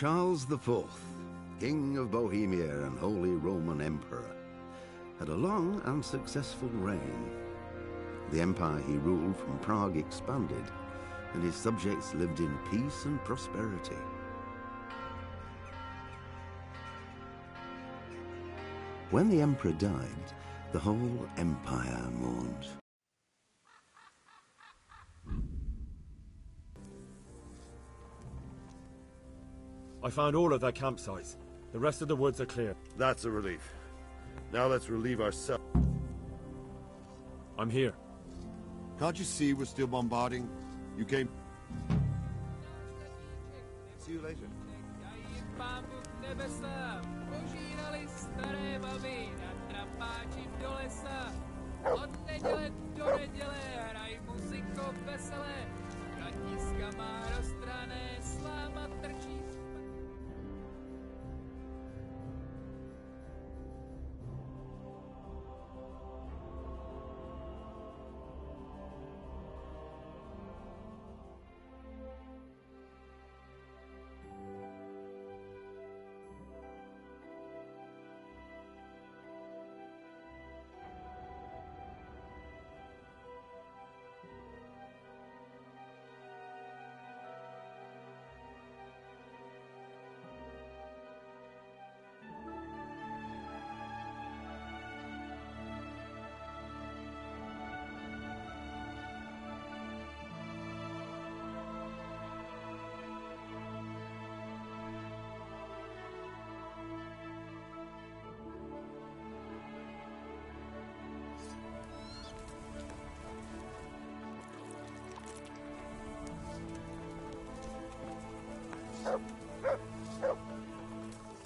Charles IV, King of Bohemia and Holy Roman Emperor, had a long and successful reign. The empire he ruled from Prague expanded, and his subjects lived in peace and prosperity. When the emperor died, the whole empire mourned. I found all of their campsites. The rest of the woods are clear. That's a relief. Now let's relieve ourselves. I'm here. Can't you see we're still bombarding? You came... See you later.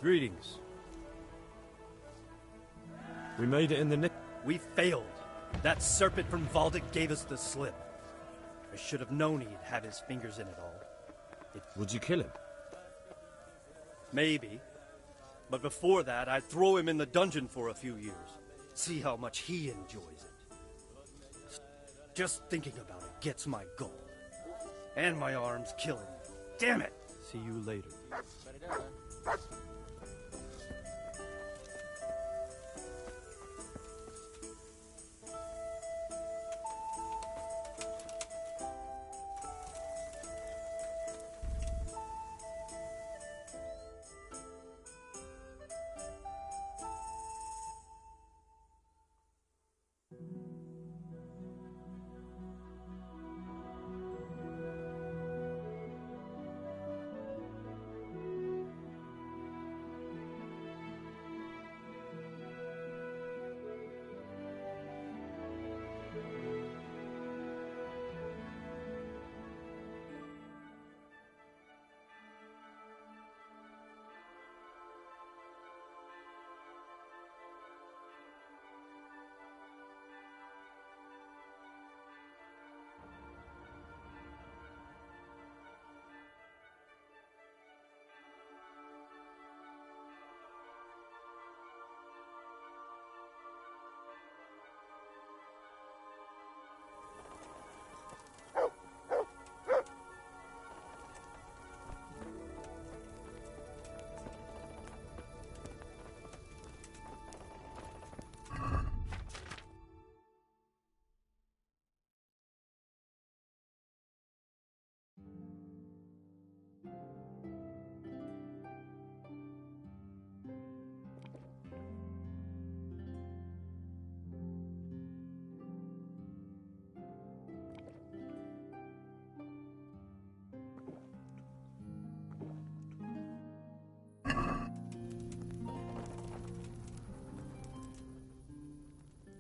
Greetings. We made it in the nick. We failed. That serpent from Valdic gave us the slip. I should have known he'd have his fingers in it all. Would you kill him? Maybe. But before that, I'd throw him in the dungeon for a few years. See how much he enjoys it. Just thinking about it gets my goal. And my arm's killing me. Damn it! See you later.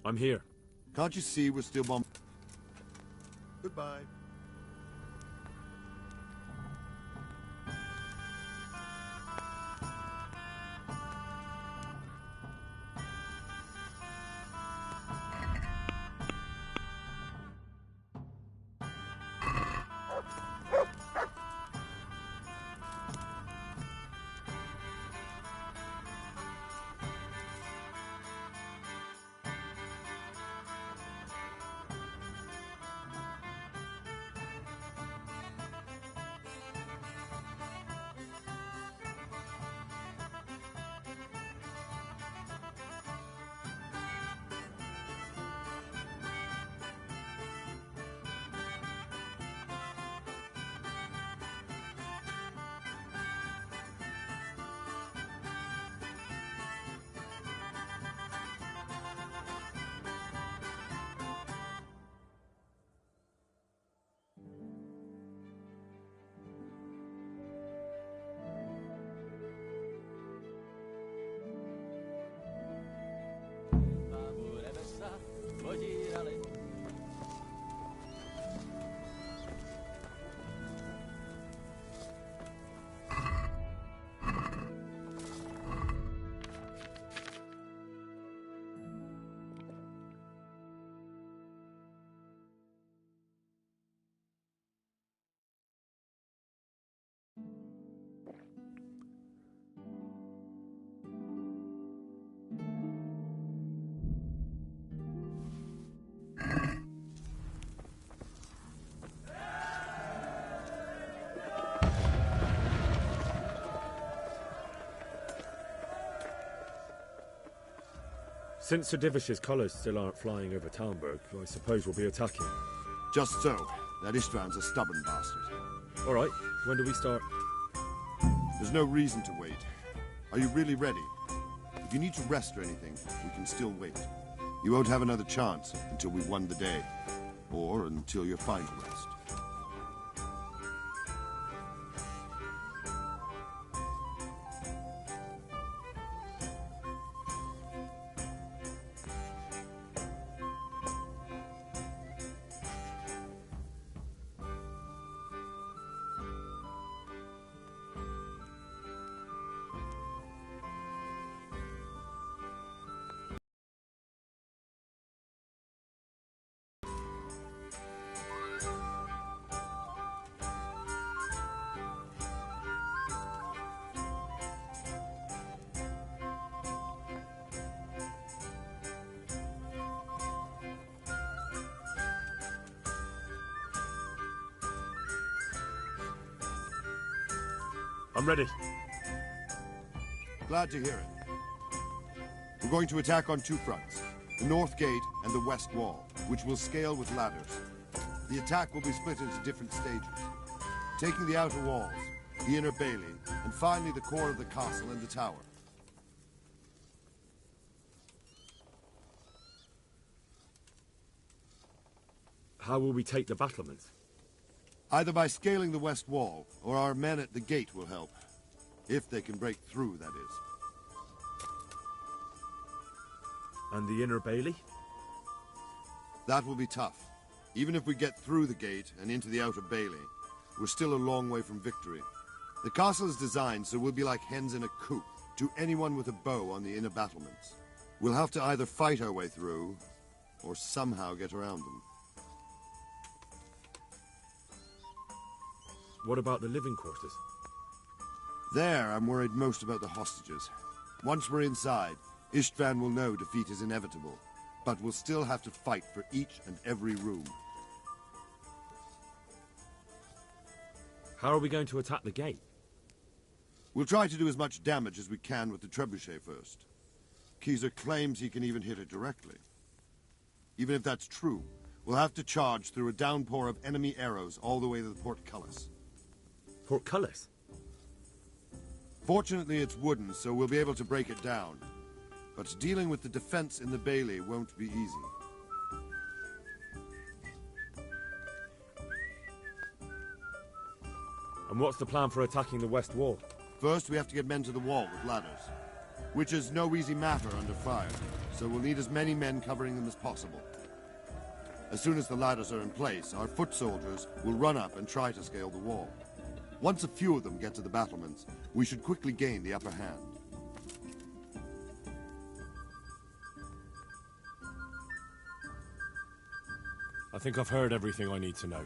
I'm here. Can't you see we're still bombarding? Goodbye. Since Sir Divish's colours still aren't flying over Talmberg, I suppose we'll be attacking. Just so. That István's a stubborn bastard. All right, when do we start? There's no reason to wait. Are you really ready? If you need to rest or anything, we can still wait. You won't have another chance until we've won the day. Or until your final rest. I'm ready. Glad to hear it. We're going to attack on two fronts, the north gate and the west wall, which will scale with ladders. The attack will be split into different stages, taking the outer walls, the inner bailey, and finally the core of the castle and the tower. How will we take the battlements? Either by scaling the west wall, or our men at the gate will help. If they can break through, that is. And the inner bailey? That will be tough. Even if we get through the gate and into the outer bailey, we're still a long way from victory. The castle is designed so we'll be like hens in a coop to anyone with a bow on the inner battlements. We'll have to either fight our way through, or somehow get around them. What about the living quarters? There, I'm worried most about the hostages. Once we're inside, István will know defeat is inevitable, but we'll still have to fight for each and every room. How are we going to attack the gate? We'll try to do as much damage as we can with the trebuchet first. Keyser claims he can even hit it directly. Even if that's true, we'll have to charge through a downpour of enemy arrows all the way to the portcullis. Portcullis? Fortunately, it's wooden, so we'll be able to break it down. But dealing with the defense in the bailey won't be easy. And what's the plan for attacking the west wall? First, we have to get men to the wall with ladders, which is no easy matter under fire, so we'll need as many men covering them as possible. As soon as the ladders are in place, our foot soldiers will run up and try to scale the wall. Once a few of them get to the battlements, we should quickly gain the upper hand. I think I've heard everything I need to know.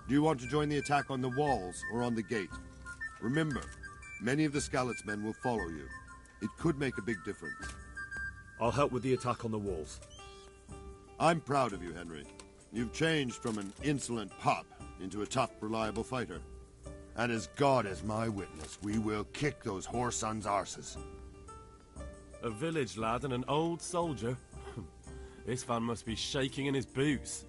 Do you want to join the attack on the walls or on the gate? Remember, many of the Skalitz men will follow you. It could make a big difference. I'll help with the attack on the walls. I'm proud of you, Henry. You've changed from an insolent pup into a tough, reliable fighter. And as God is my witness, we will kick those whore sons' arses. A village lad and an old soldier? István must be shaking in his boots.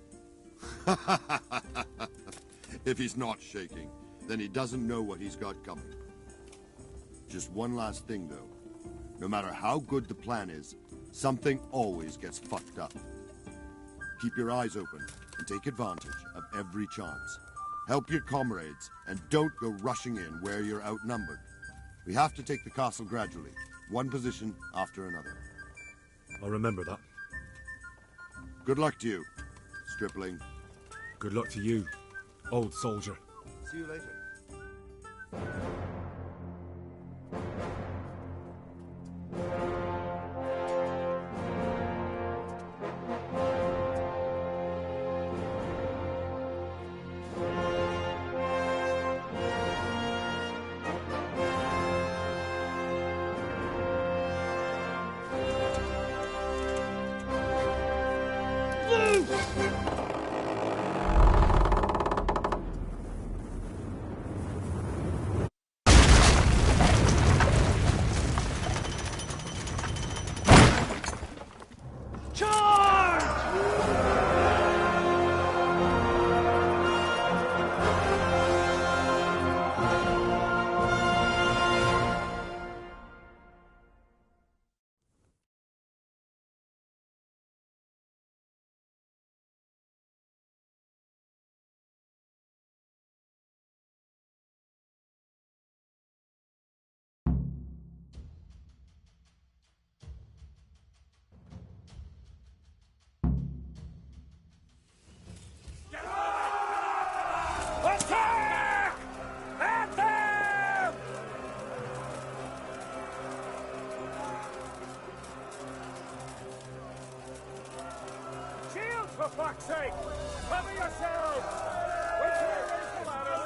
If he's not shaking, then he doesn't know what he's got coming. Just one last thing, though. No matter how good the plan is, something always gets fucked up. Keep your eyes open and take advantage of every chance. Help your comrades, and don't go rushing in where you're outnumbered. We have to take the castle gradually, one position after another. I'll remember that. Good luck to you, stripling. Good luck to you, old soldier. See you later. for fuck's sake! Cover yourselves! Wait till I raise the ladder!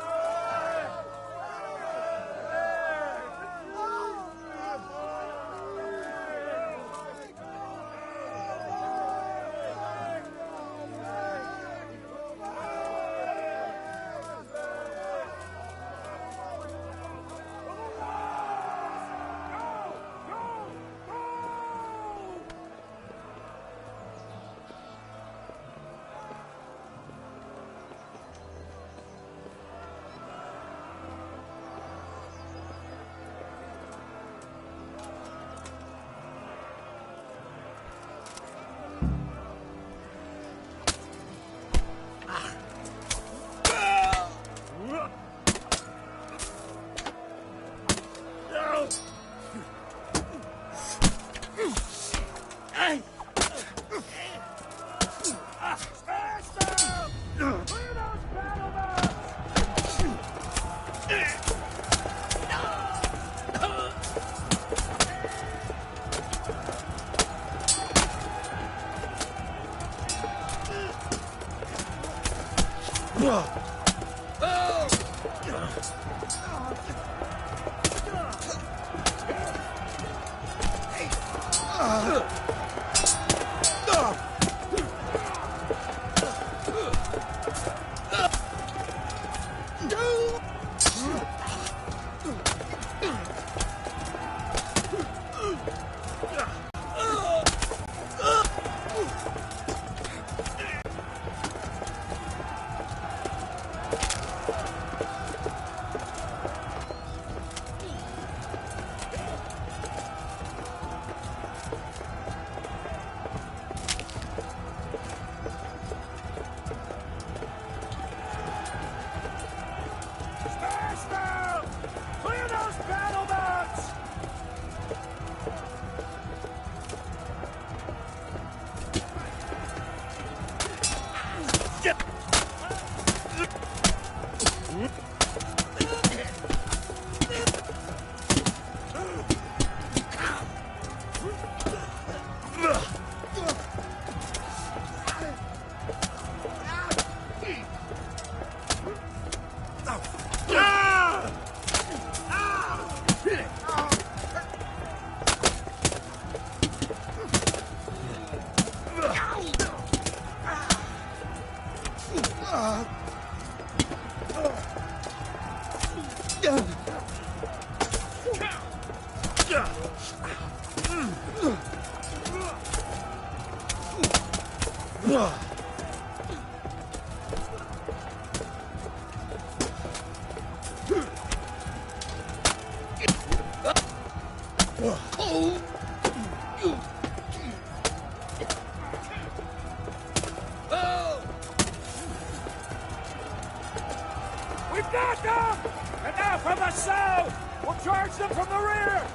We've got them! And now from the south! We'll charge them from the rear!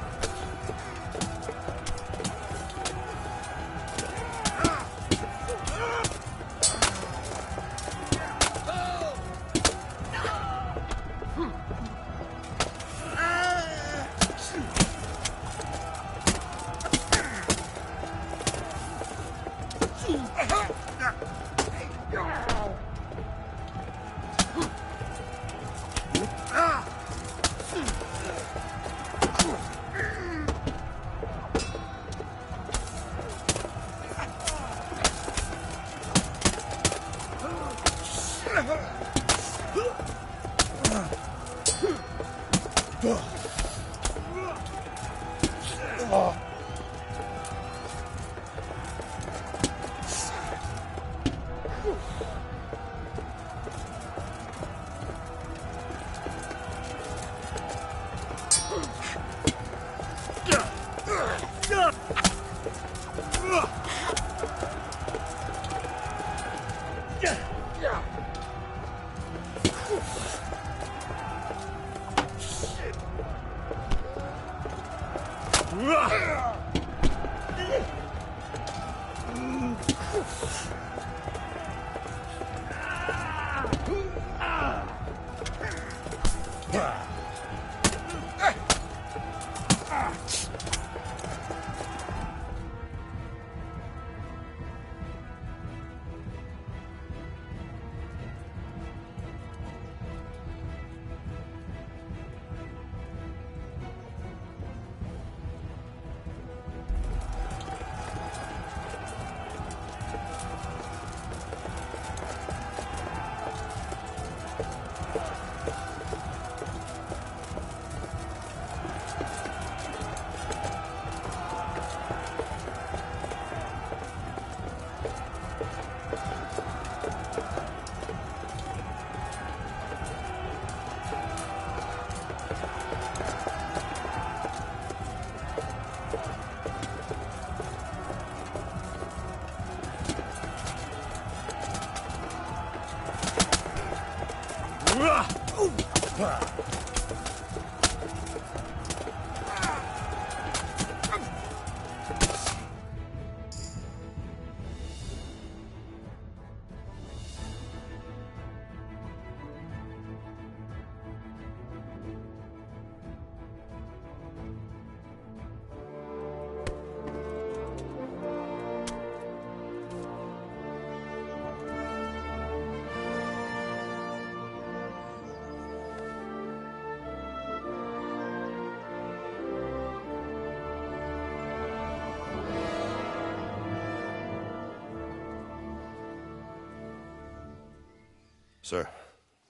Sir,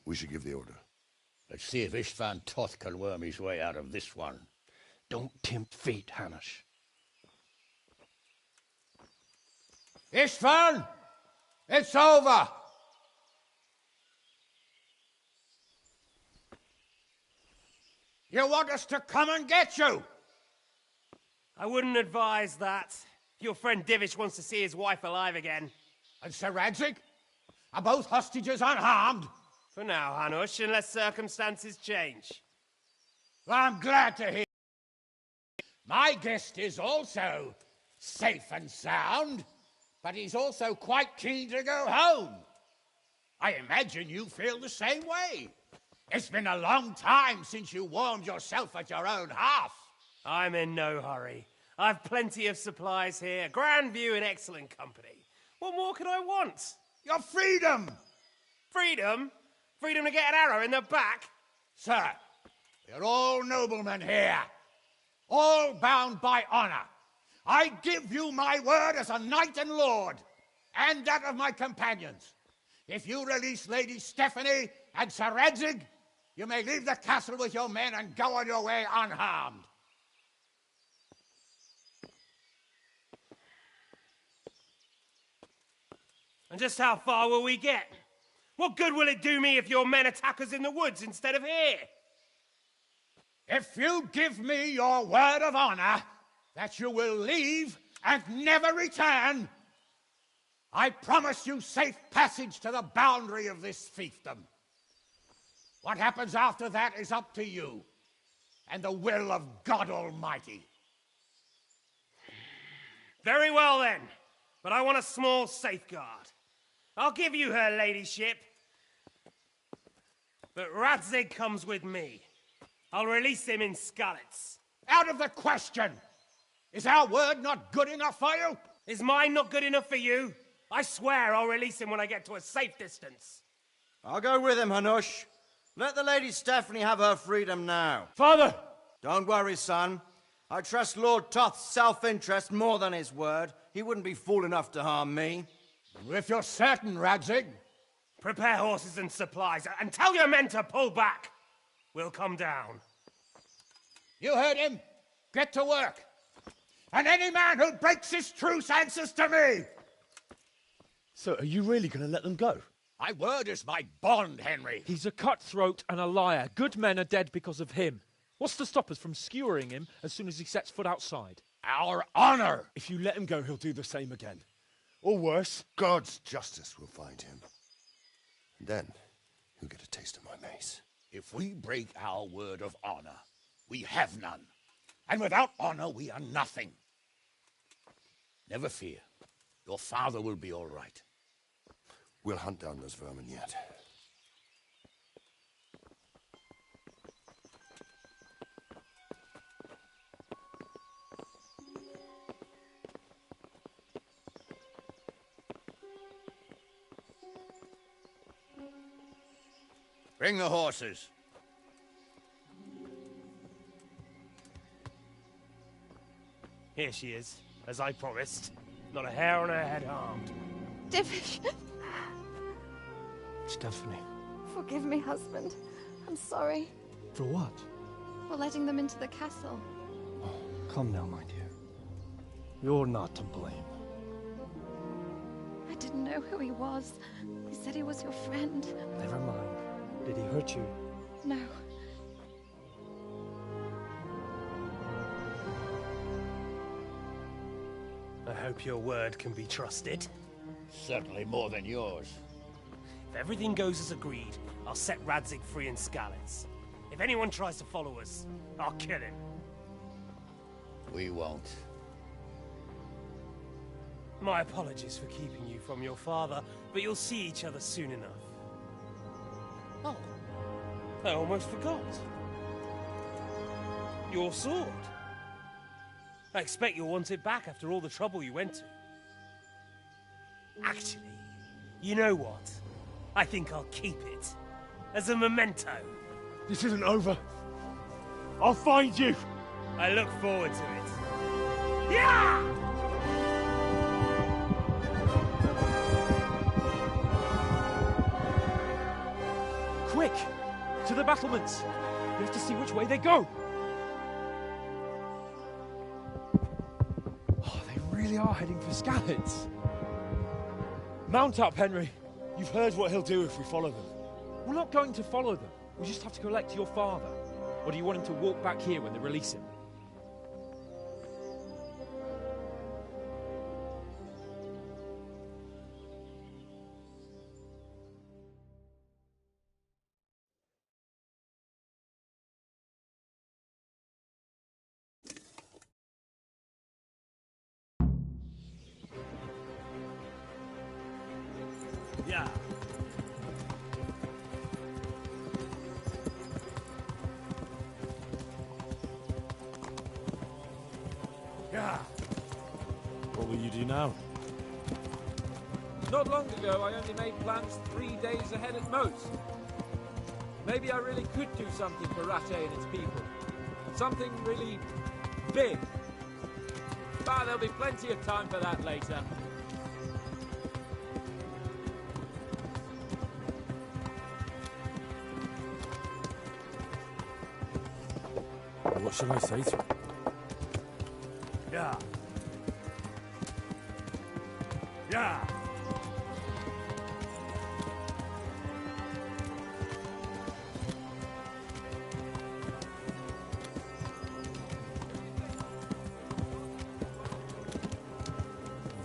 we should give the order. Let's see if Istvan Toth can worm his way out of this one. Don't tempt fate, Hanush. Istvan! It's over! You want us to come and get you? I wouldn't advise that. Your friend Divish wants to see his wife alive again. And Sir Radzig? Are both hostages unharmed? For now, Hanush, unless circumstances change. Well, I'm glad to hear. My guest is also safe and sound, but he's also quite keen to go home. I imagine you feel the same way. It's been a long time since you warmed yourself at your own hearth. I'm in no hurry. I've plenty of supplies here, grand view and excellent company. What more could I want? Your freedom! Freedom? Freedom to get an arrow in the back? Sir, we're all noblemen here, all bound by honor. I give you my word as a knight and lord, and that of my companions. If you release Lady Stephanie and Sir Radzig, you may leave the castle with your men and go on your way unharmed. And just how far will we get? What good will it do me if your men attack us in the woods instead of here? If you give me your word of honor that you will leave and never return, I promise you safe passage to the boundary of this fiefdom. What happens after that is up to you and the will of God Almighty. Very well then, but I want a small safeguard. I'll give you her ladyship, but Radzig comes with me. I'll release him in Skalitz. Out of the question! Is our word not good enough for you? Is mine not good enough for you? I swear I'll release him when I get to a safe distance. I'll go with him, Hanush. Let the Lady Stephanie have her freedom now. Father! Don't worry, son. I trust Lord Toth's self-interest more than his word. He wouldn't be fool enough to harm me. If you're certain, Radzig. Prepare horses and supplies, and tell your men to pull back. We'll come down. You heard him. Get to work. And any man who breaks this truce answers to me. So, are you really going to let them go? My word is my bond, Henry. He's a cutthroat and a liar. Good men are dead because of him. What's to stop us from skewering him as soon as he sets foot outside? Our honor! If you let him go, he'll do the same again. Or worse. God's justice will find him. And then he'll get a taste of my mace. If we break our word of honor, we have none. And without honor, we are nothing. Never fear. Your father will be all right. We'll hunt down those vermin yet. Bring the horses. Here she is, as I promised. Not a hair on her head harmed. Divish! Stephanie. Forgive me, husband. I'm sorry. For what? For letting them into the castle. Oh, come now, my dear. You're not to blame. I didn't didn't know who he was. He said he was your friend. Never mind. Did he hurt you? No. I hope your word can be trusted. Certainly more than yours. If everything goes as agreed, I'll set Radzig free in Skalitz. If anyone tries to follow us, I'll kill him. We won't. My apologies for keeping you from your father, but you'll see each other soon enough. Oh, I almost forgot. Your sword. I expect you'll want it back after all the trouble you went to. Actually, you know what? I think I'll keep it. As a memento. This isn't over. I'll find you. I look forward to it. Yeah! Quick! To the battlements! We have to see which way they go! Oh, they really are heading for Skalitz. Mount up, Henry. You've heard what he'll do if we follow them. We're not going to follow them. We just have to collect your father. Or do you want him to walk back here when they release him? Yeah. Yeah. What will you do now? Not long ago, I only made plans 3 days ahead at most. Maybe I really could do something for Rattay and its people. Something really big. But there'll be plenty of time for that later. What should I say to him? Yeah. Yeah.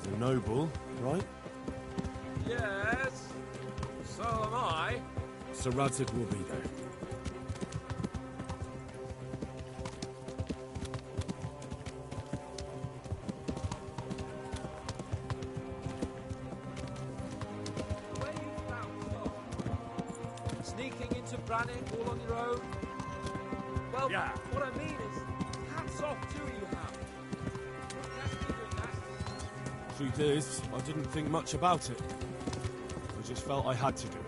He's a noble, right? Yes. So am I. So Radzig will be there. Sneaking into Brannick all on your own? Well, Yeah. what I mean is, hats off to you, Hal. Definitely doing that. Truth is, I didn't think much about it. I just felt I had to do it.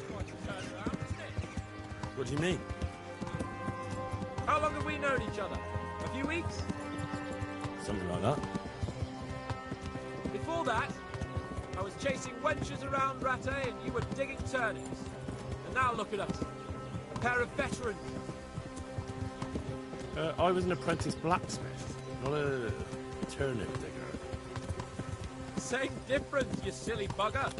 Quite a turnaround, isn't it? What do you mean? How long have we known each other? A few weeks? Something like that. Before that, I was chasing wenches around Rattay and you were digging turnips. And now look at us. A pair of veterans. I was an apprentice blacksmith, not a turnip digger. Same difference, you silly bugger.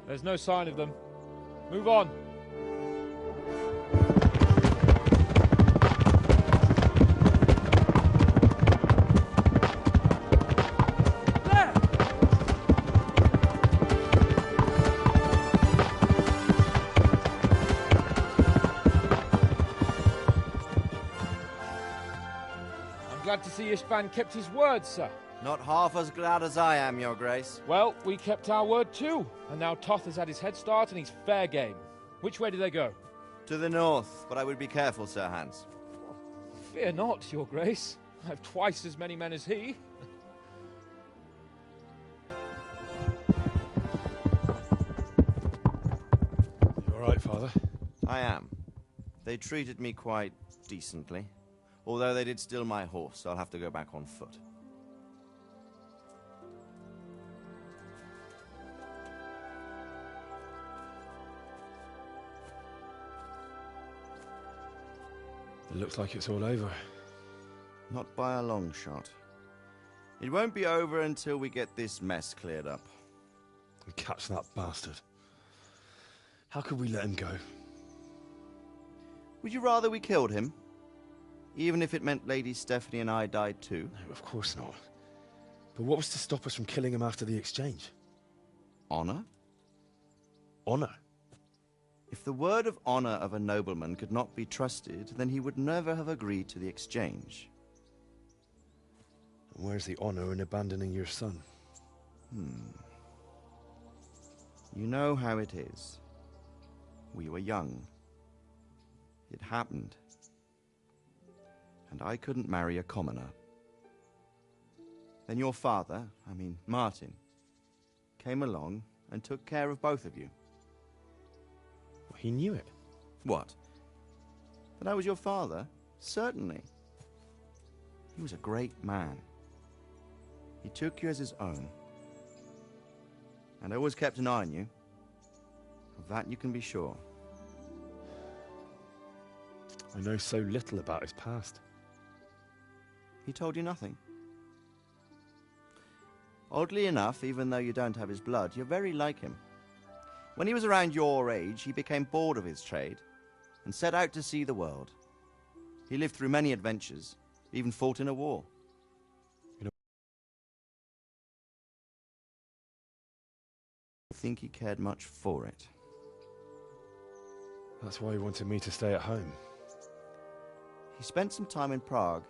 There's no sign of them. Move on. There! I'm glad to see Ishvan kept his word, sir. Not half as glad as I am, Your Grace. Well, we kept our word too. And now Toth has had his head start and he's fair game. Which way do they go? To the north, but I would be careful, Sir Hans. Fear not, Your Grace. I have twice as many men as he. You all right, Father? I am. They treated me quite decently. Although they did steal my horse, I'll have to go back on foot. It looks like it's all over. Not by a long shot. It won't be over until we get this mess cleared up. And catch that bastard. How could we let him go? Would you rather we killed him? Even if it meant Lady Stephanie and I died too? No, of course not. But what was to stop us from killing him after the exchange? Honor? Honor? If the word of honor of a nobleman could not be trusted, then he would never have agreed to the exchange. And where's the honor in abandoning your son? You know how it is. We were young. It happened. And I couldn't marry a commoner. Then your father, Martin, came along and took care of both of you. Well, he knew it. What? That I was your father? Certainly. He was a great man. He took you as his own. And always kept an eye on you. Of that you can be sure. I know so little about his past. He told you nothing? Oddly enough, even though you don't have his blood, you're very like him. When he was around your age, he became bored of his trade and set out to see the world. He lived through many adventures, even fought in a war. I think he cared much for it. That's why he wanted me to stay at home. He spent some time in Prague,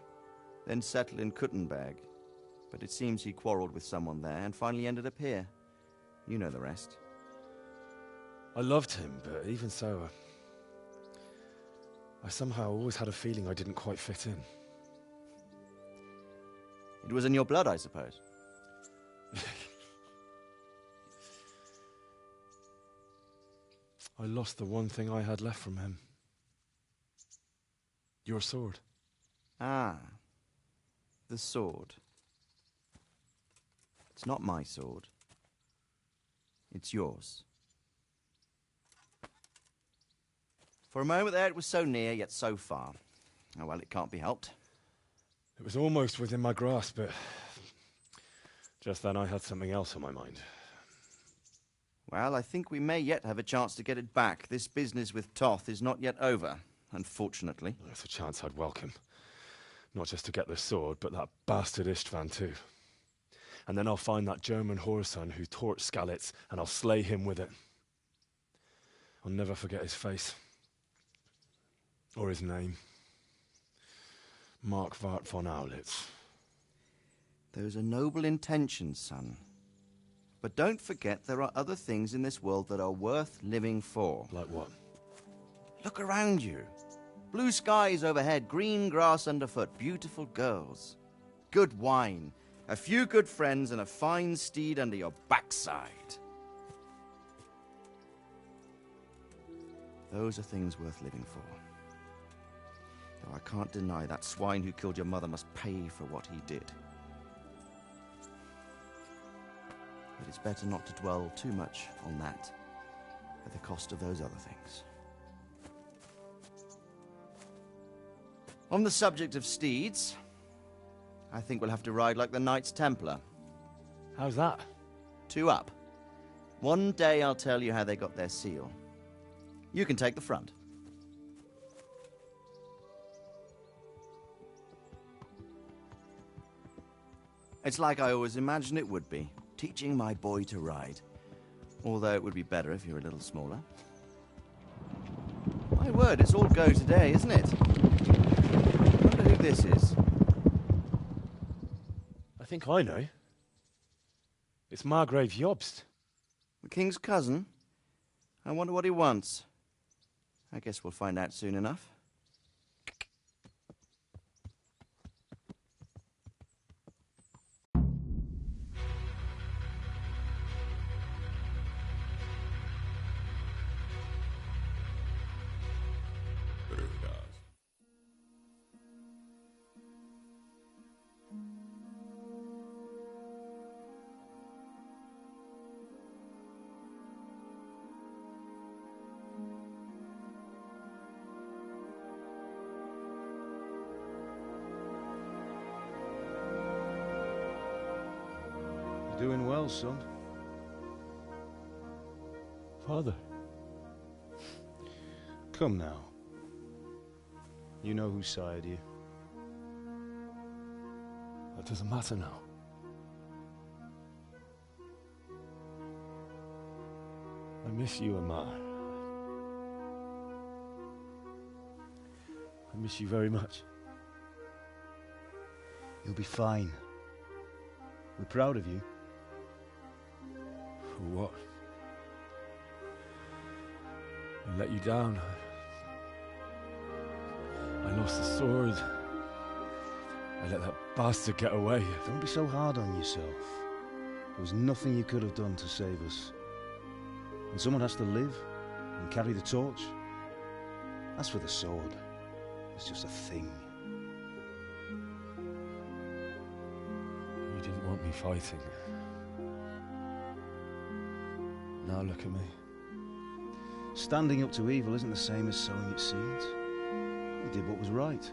then settled in Kuttenberg. But it seems he quarreled with someone there and finally ended up here. You know the rest. I loved him, but even so, I somehow always had a feeling I didn't quite fit in. It was in your blood, I suppose. I lost the one thing I had left from him. Your sword. Ah, the sword. It's not my sword. It's yours. For a moment there, it was so near, yet so far. Oh, well, it can't be helped. It was almost within my grasp, but just then I had something else on my mind. Well, I think we may yet have a chance to get it back. This business with Toth is not yet over, unfortunately. That's a chance I'd welcome. Not just to get the sword, but that bastard Istvan too. And then I'll find that German whoreson who torched Skalitz, and I'll slay him with it. I'll never forget his face. Or his name. Marquardt von Aulitz. Those are noble intentions, son. But don't forget there are other things in this world that are worth living for. Like what? Look around you. Blue skies overhead, green grass underfoot, beautiful girls. Good wine, a few good friends, and a fine steed under your backside. Those are things worth living for. Though I can't deny that swine who killed your mother must pay for what he did. But it's better not to dwell too much on that at the cost of those other things. On the subject of steeds, I think we'll have to ride like the Knights Templar. How's that? 2 up. One day I'll tell you how they got their seal. You can take the front. It's like I always imagined it would be, teaching my boy to ride. Although it would be better if you were a little smaller. My word, it's all go today, isn't it? I wonder who this is. I think I know. It's Margrave Jobst. The king's cousin? I wonder what he wants. I guess we'll find out soon enough. Doing well, son. Father. Come now. You know who sired you. That doesn't matter now. I miss you and Ma. I miss you very much. You'll be fine. We're proud of you. For what? I let you down. I lost the sword. I let that bastard get away. Don't be so hard on yourself. There was nothing you could have done to save us. And someone has to live and carry the torch. As for the sword, it's just a thing. You didn't want me fighting. Now look at me. Standing up to evil isn't the same as sowing its seeds. You did what was right.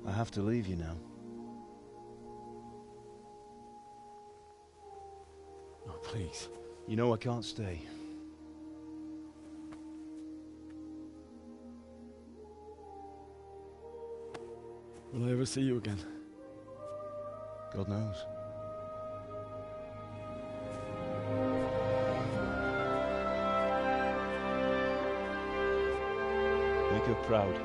I have to leave you now. Oh, please. You know I can't stay. Will I ever see you again? God knows. Make her proud.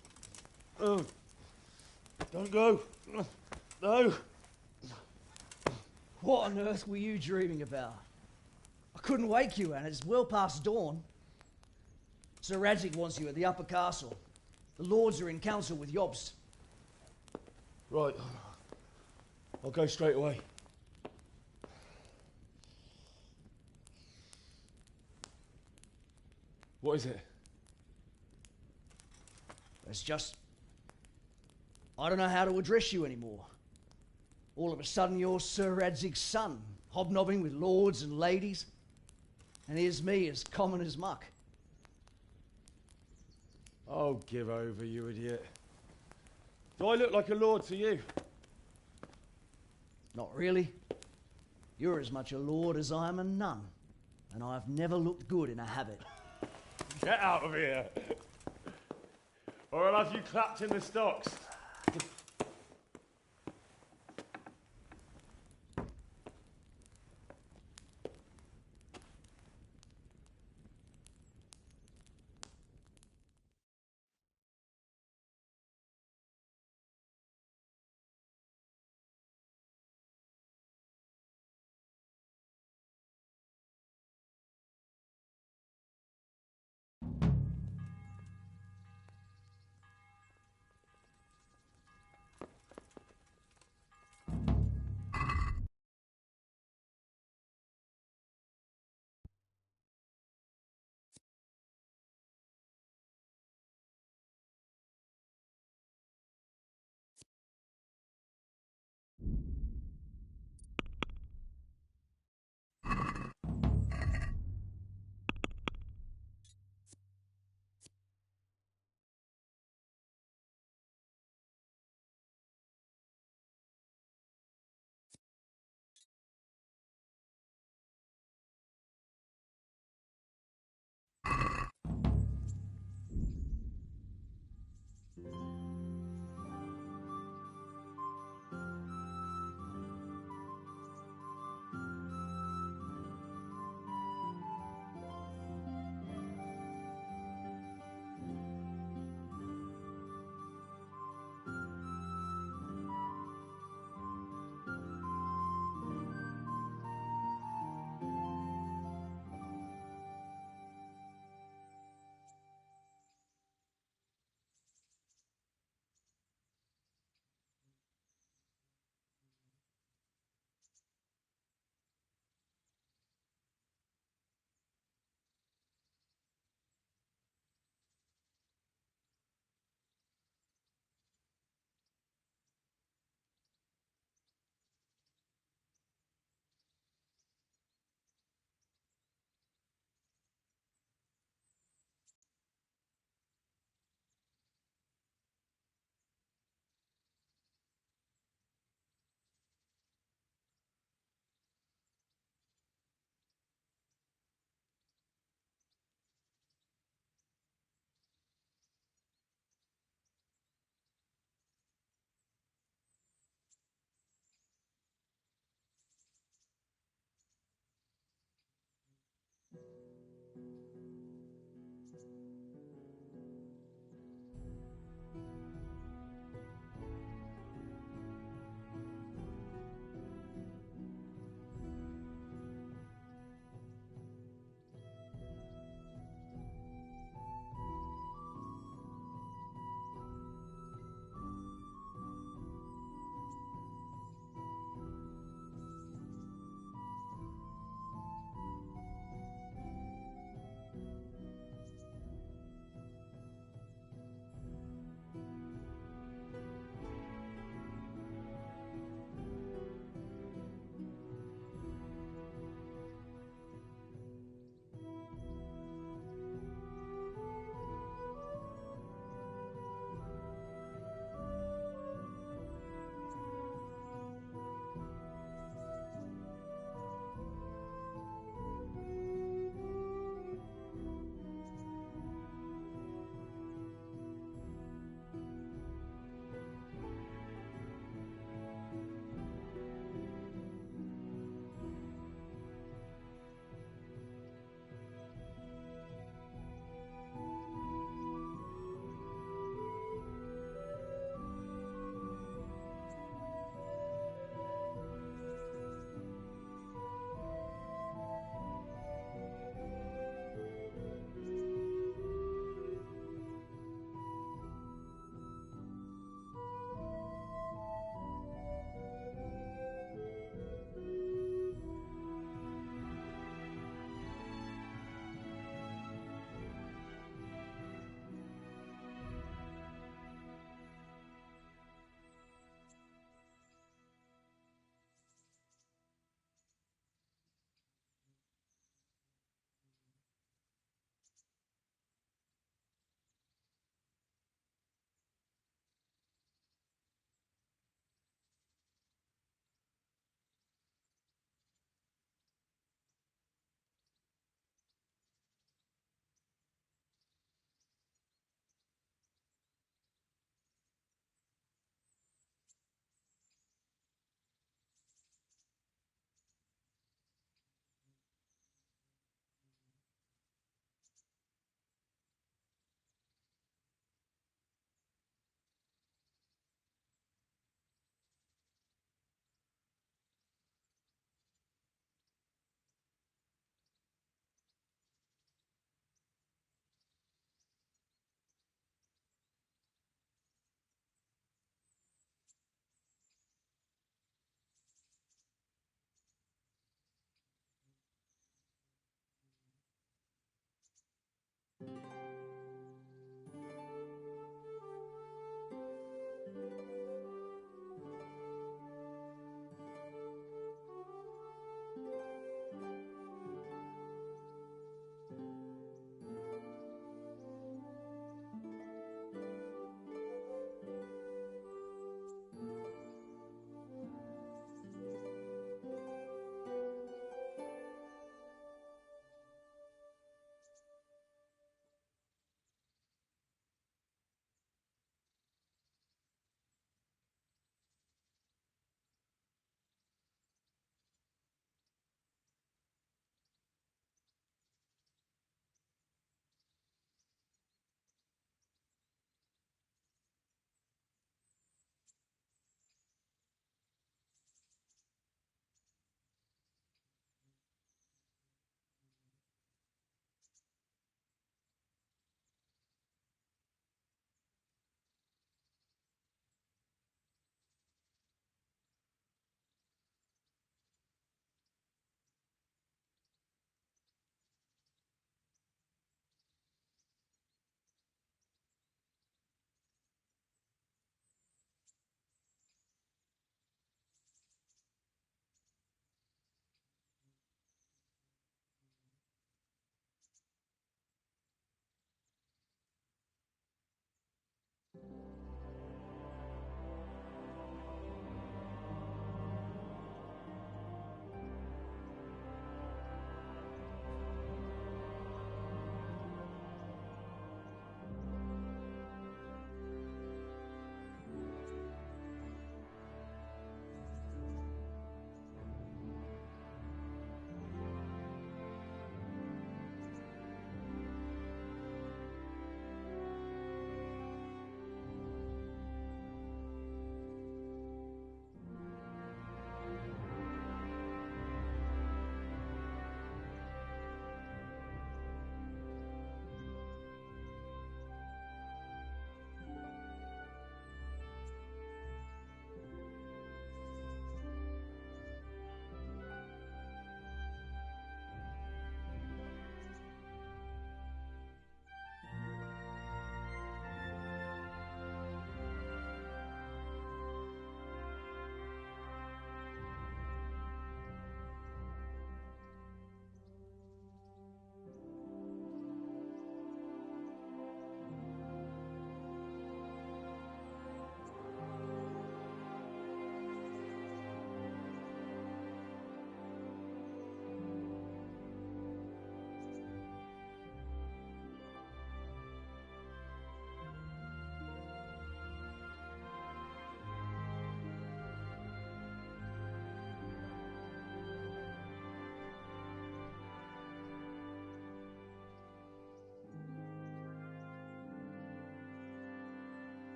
Don't go. Oh, don't go. No. What on earth were you dreaming about? I couldn't wake you, and it's well past dawn. Sir Radzig wants you at the upper castle. The lords are in council with Jobst. Right. I'll go straight away. What is it? It's just... I don't know how to address you anymore. All of a sudden you're Sir Radzig's son, hobnobbing with lords and ladies. And here's me, as common as muck. Oh, give over, you idiot. Do I look like a lord to you? Not really. You're as much a lord as I am a nun. And I've never looked good in a habit. Get out of here! Or I'll have you clapped in the stocks.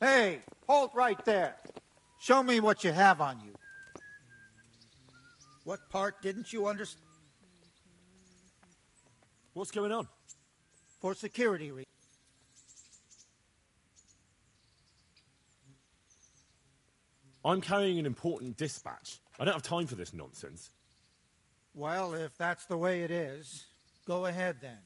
Hey, halt right there. Show me what you have on you. What part didn't you understand? What's going on? For security reasons. I'm carrying an important dispatch. I don't have time for this nonsense. Well, if that's the way it is, go ahead then.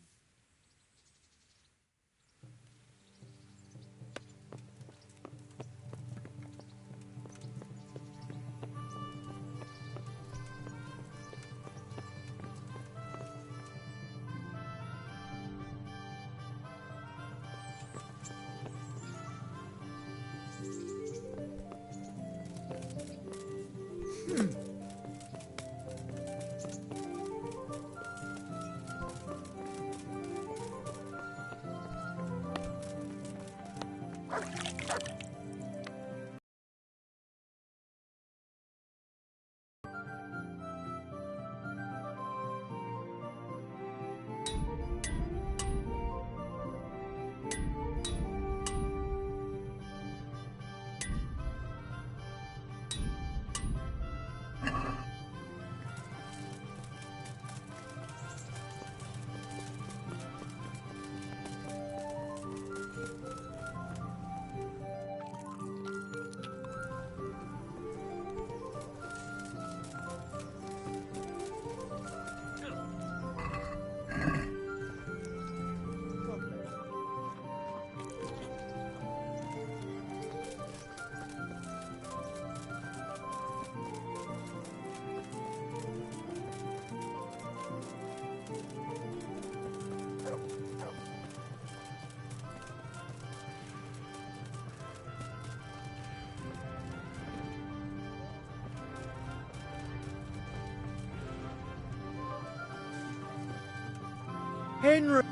Henry!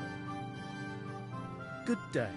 Good day.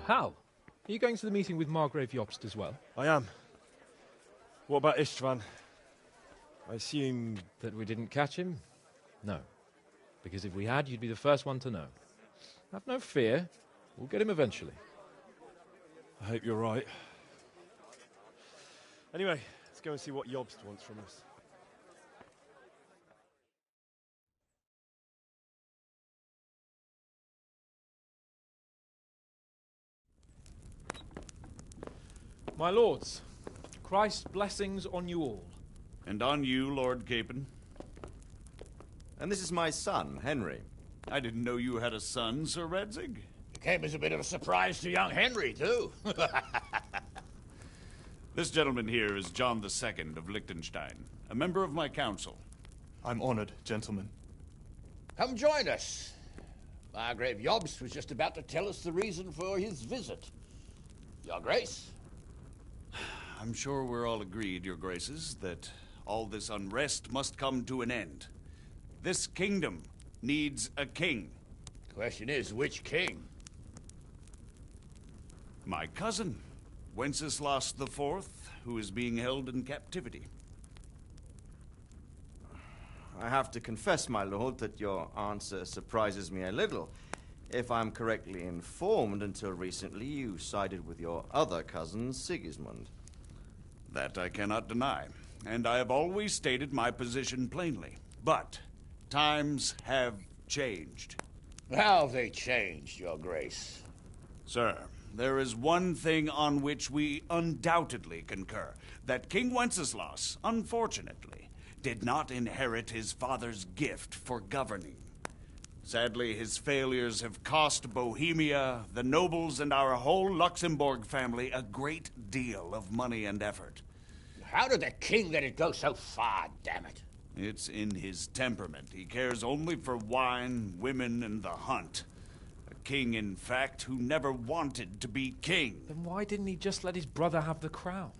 Hal, are you going to the meeting with Margrave Jobst as well? I am. What about Istvan? I assume... That we didn't catch him? No. Because if we had, you'd be the first one to know. Have no fear. We'll get him eventually. I hope you're right. Anyway, let's go and see what Jobst wants from us. My lords, Christ's blessings on you all. And on you, Lord Capon. And this is my son, Henry. I didn't know you had a son, Sir Redzig. It came as a bit of a surprise to young Henry, too. This gentleman here is John II of Liechtenstein, a member of my council. I'm honored, gentlemen. Come join us. Margrave Jobst was just about to tell us the reason for his visit. Your Grace? I'm sure we're all agreed, Your Graces, that all this unrest must come to an end. This kingdom needs a king. Question is, which king? My cousin, Wenceslas IV, who is being held in captivity. I have to confess, my lord, that your answer surprises me a little. If I'm correctly informed, until recently you sided with your other cousin, Sigismund. That I cannot deny, and I have always stated my position plainly. But times have changed. How have they changed, Your Grace? Sir, there is one thing on which we undoubtedly concur, that King Wenceslas, unfortunately, did not inherit his father's gift for governing. Sadly, his failures have cost Bohemia, the nobles, and our whole Luxembourg family a great deal of money and effort. How did the king let it go so far, damn it? It's in his temperament. He cares only for wine, women, and the hunt. A king, in fact, who never wanted to be king. Then why didn't he just let his brother have the crown?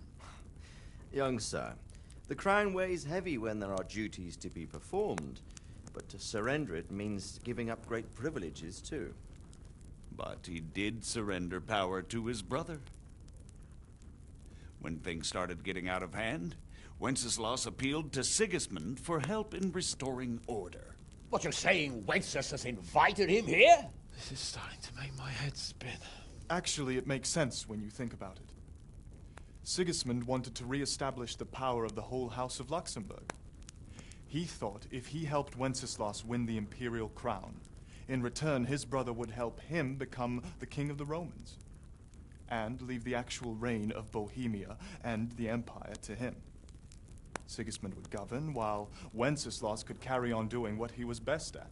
Young sir, the crown weighs heavy when there are duties to be performed, but to surrender it means giving up great privileges too. But he did surrender power to his brother. When things started getting out of hand, Wenceslas appealed to Sigismund for help in restoring order. What, you're saying Wenceslas has invited him here? This is starting to make my head spin. Actually, it makes sense when you think about it. Sigismund wanted to re-establish the power of the whole House of Luxembourg. He thought if he helped Wenceslas win the imperial crown, in return his brother would help him become the king of the Romans, and leave the actual reign of Bohemia and the empire to him. Sigismund would govern, while Wenceslas could carry on doing what he was best at,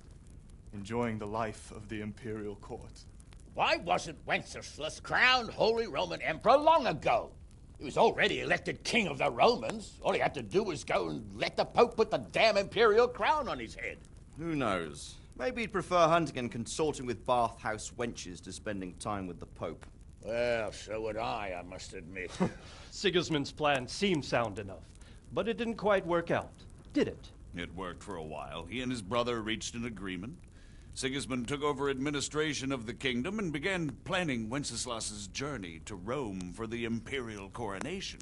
enjoying the life of the imperial court. Why wasn't Wenceslas crowned Holy Roman Emperor long ago? He was already elected king of the Romans. All he had to do was go and let the Pope put the damn imperial crown on his head. Who knows? Maybe he'd prefer hunting and consorting with bathhouse wenches to spending time with the Pope. Well, so would I must admit. Sigismund's plan seemed sound enough, but it didn't quite work out, did it? It worked for a while. He and his brother reached an agreement. Sigismund took over administration of the kingdom and began planning Wenceslas's journey to Rome for the imperial coronation.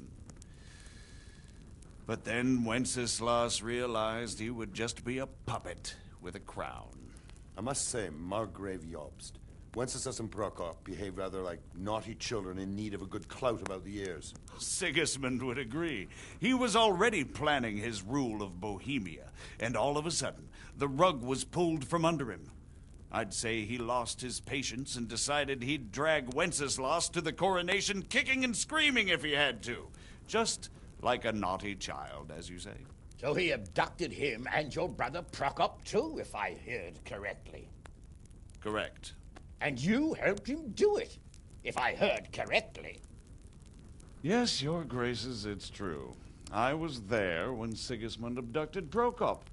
But then Wenceslas realized he would just be a puppet with a crown. I must say, Margrave Jobst, Wenceslas and Prokop behave rather like naughty children in need of a good clout about the ears. Sigismund would agree. He was already planning his rule of Bohemia, and all of a sudden, the rug was pulled from under him. I'd say he lost his patience and decided he'd drag Wenceslas to the coronation kicking and screaming if he had to. Just like a naughty child, as you say. So he abducted him and your brother Prokop too, if I heard correctly. Correct. And you helped him do it, if I heard correctly. Yes, your graces, it's true. I was there when Sigismund abducted Prokop.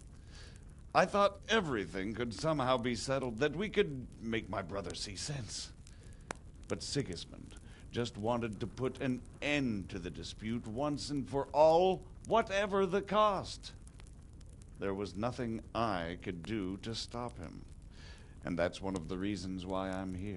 I thought everything could somehow be settled, that we could make my brother see sense. But Sigismund just wanted to put an end to the dispute once and for all, whatever the cost. There was nothing I could do to stop him. And that's one of the reasons why I'm here.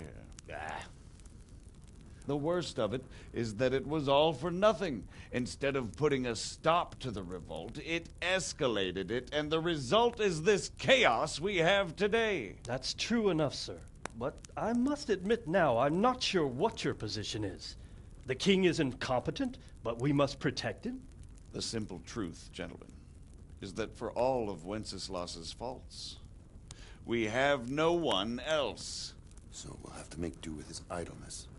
The worst of it is that it was all for nothing. Instead of putting a stop to the revolt, it escalated it, and the result is this chaos we have today. That's true enough, sir. But I must admit now, I'm not sure what your position is. The king is incompetent, but we must protect him? The simple truth, gentlemen, is that for all of Wenceslas's faults, we have no one else. So we'll have to make do with his idleness.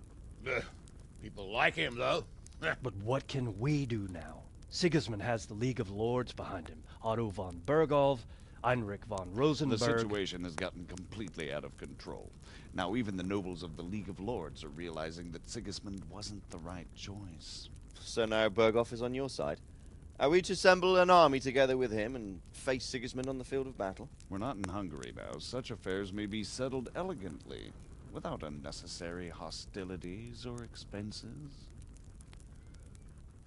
People like him, though. But what can we do now? Sigismund has the League of Lords behind him. Otto von Bergolf, Heinrich von Rosenberg. The situation has gotten completely out of control. Now even the nobles of the League of Lords are realizing that Sigismund wasn't the right choice. So now Bergolf is on your side. Are we to assemble an army together with him and face Sigismund on the field of battle? We're not in Hungary now. Such affairs may be settled elegantly, without unnecessary hostilities or expenses.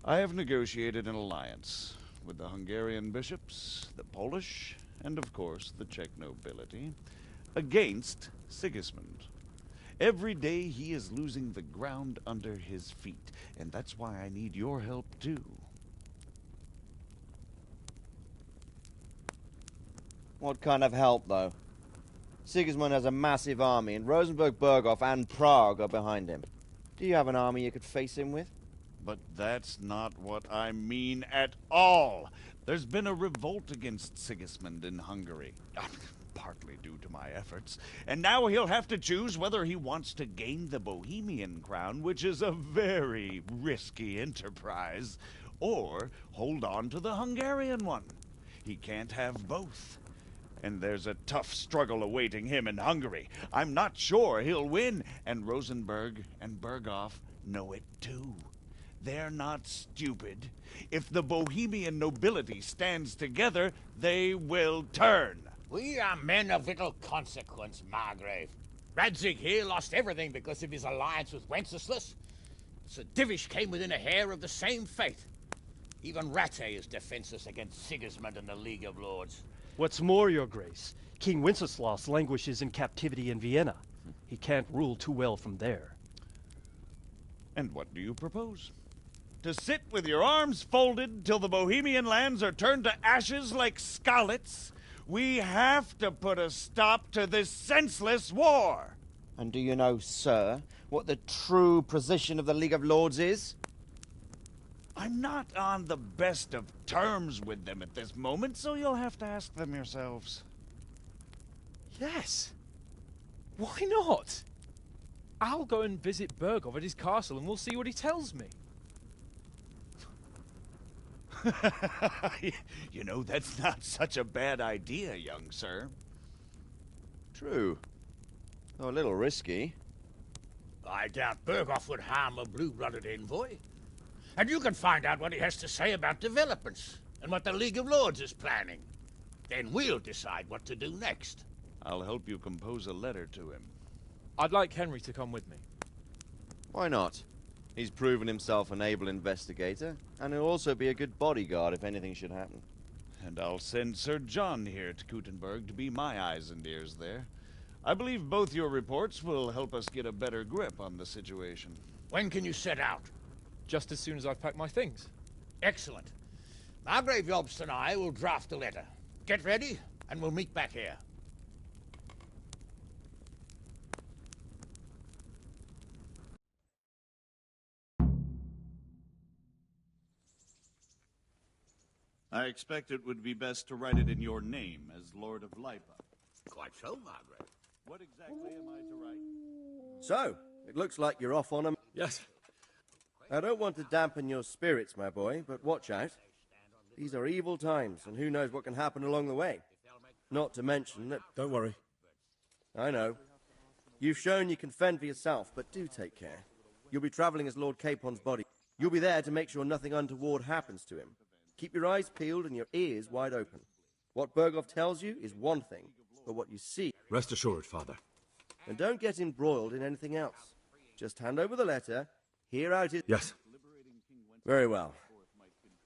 I have negotiated an alliance with the Hungarian bishops, the Polish, and of course the Czech nobility, against Sigismund. Every day he is losing the ground under his feet, and that's why I need your help too. What kind of help, though? Sigismund has a massive army, and Rosenberg, Berghoff, and Prague are behind him. Do you have an army you could face him with? But that's not what I mean at all. There's been a revolt against Sigismund in Hungary. Partly due to my efforts. And now he'll have to choose whether he wants to gain the Bohemian crown, which is a very risky enterprise, or hold on to the Hungarian one. He can't have both. And there's a tough struggle awaiting him in Hungary. I'm not sure he'll win, and Rosenberg and Berghoff know it too. They're not stupid. If the Bohemian nobility stands together, they will turn. We are men of little consequence, Margrave. Radzig here lost everything because of his alliance with Wenceslas. Sir Divish came within a hair of the same fate. Even Rattay is defenseless against Sigismund and the League of Lords. What's more, Your Grace, King Wenceslas languishes in captivity in Vienna. He can't rule too well from there. And what do you propose? To sit with your arms folded till the Bohemian lands are turned to ashes like Skalitz? We have to put a stop to this senseless war! And do you know, sir, what the true position of the League of Lords is? I'm not on the best of terms with them at this moment, so you'll have to ask them yourselves. Yes. Why not? I'll go and visit Berghoff at his castle and we'll see what he tells me. You know, that's not such a bad idea, young sir. True. Though a little risky. I doubt Berghoff would harm a blue-blooded envoy. And you can find out what he has to say about developments and what the League of Lords is planning. Then we'll decide what to do next. I'll help you compose a letter to him. I'd like Henry to come with me. Why not? He's proven himself an able investigator, and he'll also be a good bodyguard if anything should happen. And I'll send Sir John here to Kuttenberg to be my eyes and ears there. I believe both your reports will help us get a better grip on the situation. When can you set out? Just as soon as I've packed my things. Excellent. Margrave Jobst and I will draft a letter. Get ready, and we'll meet back here. I expect it would be best to write it in your name as Lord of Lipa. Quite so, Margrave. What exactly am I to write? So, it looks like you're off on a... Yes. I don't want to dampen your spirits, my boy, but watch out. These are evil times, and who knows what can happen along the way. Not to mention that... Don't worry. I know. You've shown you can fend for yourself, but do take care. You'll be travelling as Lord Capon's body. You'll be there to make sure nothing untoward happens to him. Keep your eyes peeled and your ears wide open. What Berghoff tells you is one thing, but what you see... Rest assured, Father. And don't get embroiled in anything else. Just hand over the letter, hear out his... Yes. Very well.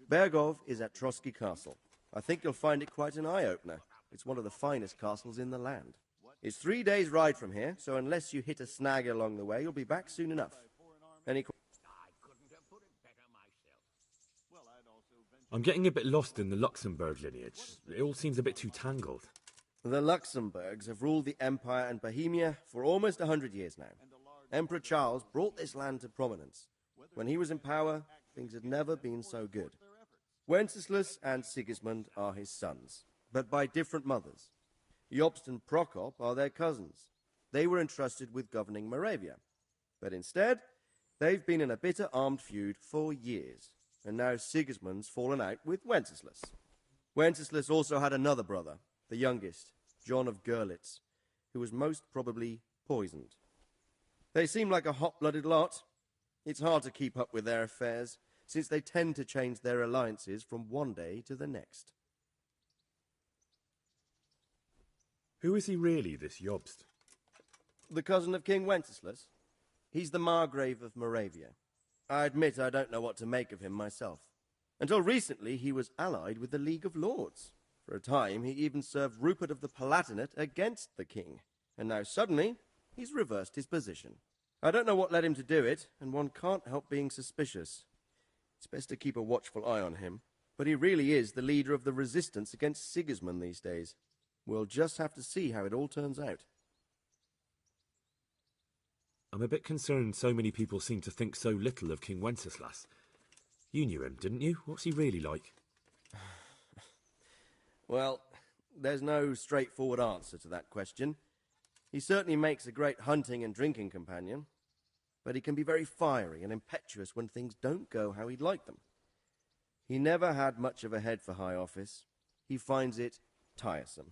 Berghoff is at Trotsky Castle. I think you'll find it quite an eye-opener. It's one of the finest castles in the land. It's 3 days' ride from here, so unless you hit a snag along the way, you'll be back soon enough. Any... I'm getting a bit lost in the Luxembourg lineage. It all seems a bit too tangled. The Luxembourgs have ruled the Empire and Bohemia for almost 100 years now. Emperor Charles brought this land to prominence. When he was in power, things had never been so good. Wenceslas and Sigismund are his sons, but by different mothers. Jobst and Prokop are their cousins. They were entrusted with governing Moravia. But instead, they've been in a bitter armed feud for years. And now Sigismund's fallen out with Wenceslas. Wenceslas also had another brother, the youngest, John of Görlitz, who was most probably poisoned. They seem like a hot-blooded lot. It's hard to keep up with their affairs, since they tend to change their alliances from one day to the next. Who is he really, this Jobst? The cousin of King Wenceslas. He's the Margrave of Moravia. I admit I don't know what to make of him myself. Until recently, he was allied with the League of Lords. For a time, he even served Rupert of the Palatinate against the king. And now suddenly, he's reversed his position. I don't know what led him to do it, and one can't help being suspicious. It's best to keep a watchful eye on him. But he really is the leader of the resistance against Sigismund these days. We'll just have to see how it all turns out. I'm a bit concerned so many people seem to think so little of King Wenceslas. You knew him, didn't you? What's he really like? Well, there's no straightforward answer to that question. He certainly makes a great hunting and drinking companion, but he can be very fiery and impetuous when things don't go how he'd like them. He never had much of a head for high office. He finds it tiresome.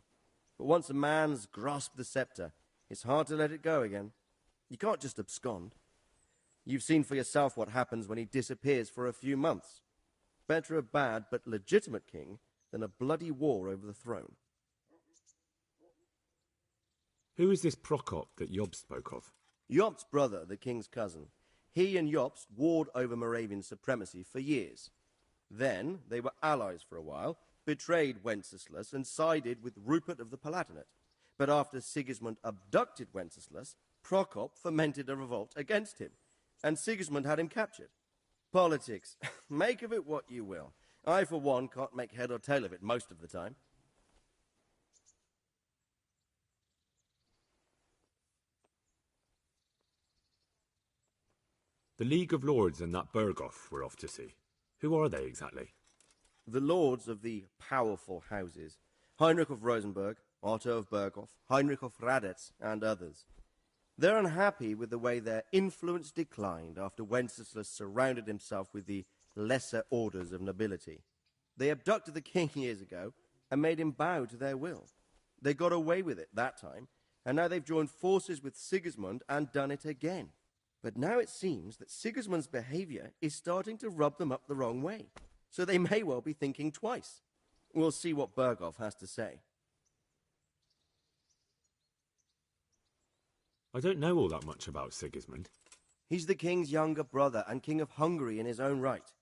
But once a man's grasped the scepter, it's hard to let it go again. You can't just abscond. You've seen for yourself what happens when he disappears for a few months. Better a bad but legitimate king than a bloody war over the throne. Who is this Prokop that Job spoke of? Jobst's brother, the king's cousin. He and Jobst warred over Moravian supremacy for years. Then they were allies for a while, betrayed Wenceslas and sided with Rupert of the Palatinate. But after Sigismund abducted Wenceslas, Prokop fomented a revolt against him, and Sigismund had him captured. Politics. Make of it what you will. I, for one, can't make head or tail of it most of the time. The League of Lords and that Berghoff we're off to see. Who are they exactly? The lords of the powerful houses. Heinrich of Rosenberg, Otto of Berghoff, Heinrich of Radetz, and others. They're unhappy with the way their influence declined after Wenceslas surrounded himself with the lesser orders of nobility. They abducted the king years ago and made him bow to their will. They got away with it that time, and now they've joined forces with Sigismund and done it again. But now it seems that Sigismund's behavior is starting to rub them up the wrong way, so they may well be thinking twice. We'll see what Berghoff has to say. I don't know all that much about Sigismund. He's the king's younger brother and king of Hungary in his own right.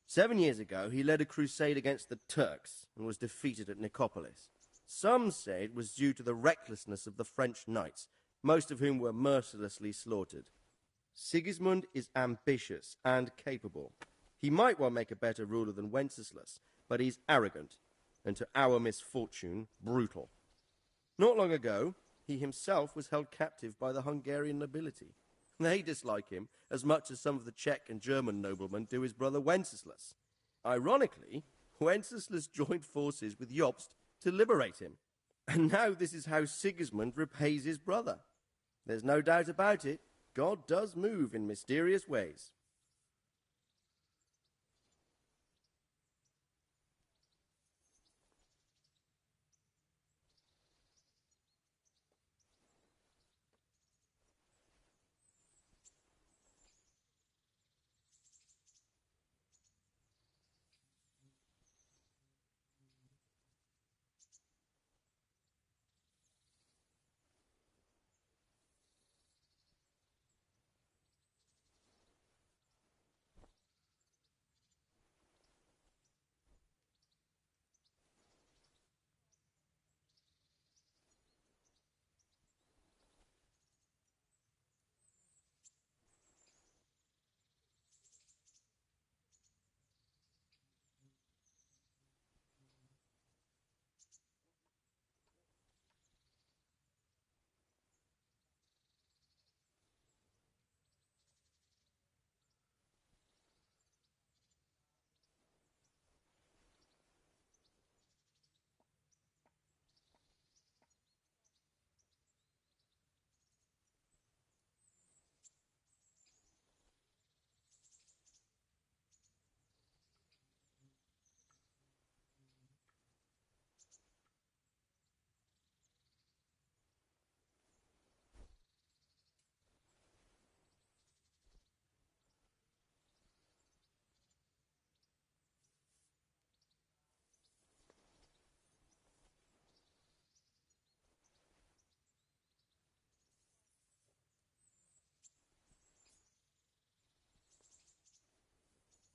7 years ago, he led a crusade against the Turks and was defeated at Nicopolis. Some say it was due to the recklessness of the French knights, most of whom were mercilessly slaughtered. Sigismund is ambitious and capable. He might well make a better ruler than Wenceslas, but he's arrogant, and to our misfortune, brutal. Not long ago, he himself was held captive by the Hungarian nobility. They dislike him as much as some of the Czech and German noblemen do his brother Wenceslas. Ironically, Wenceslas joined forces with Jobst to liberate him. And now this is how Sigismund repays his brother. There's no doubt about it. God does move in mysterious ways.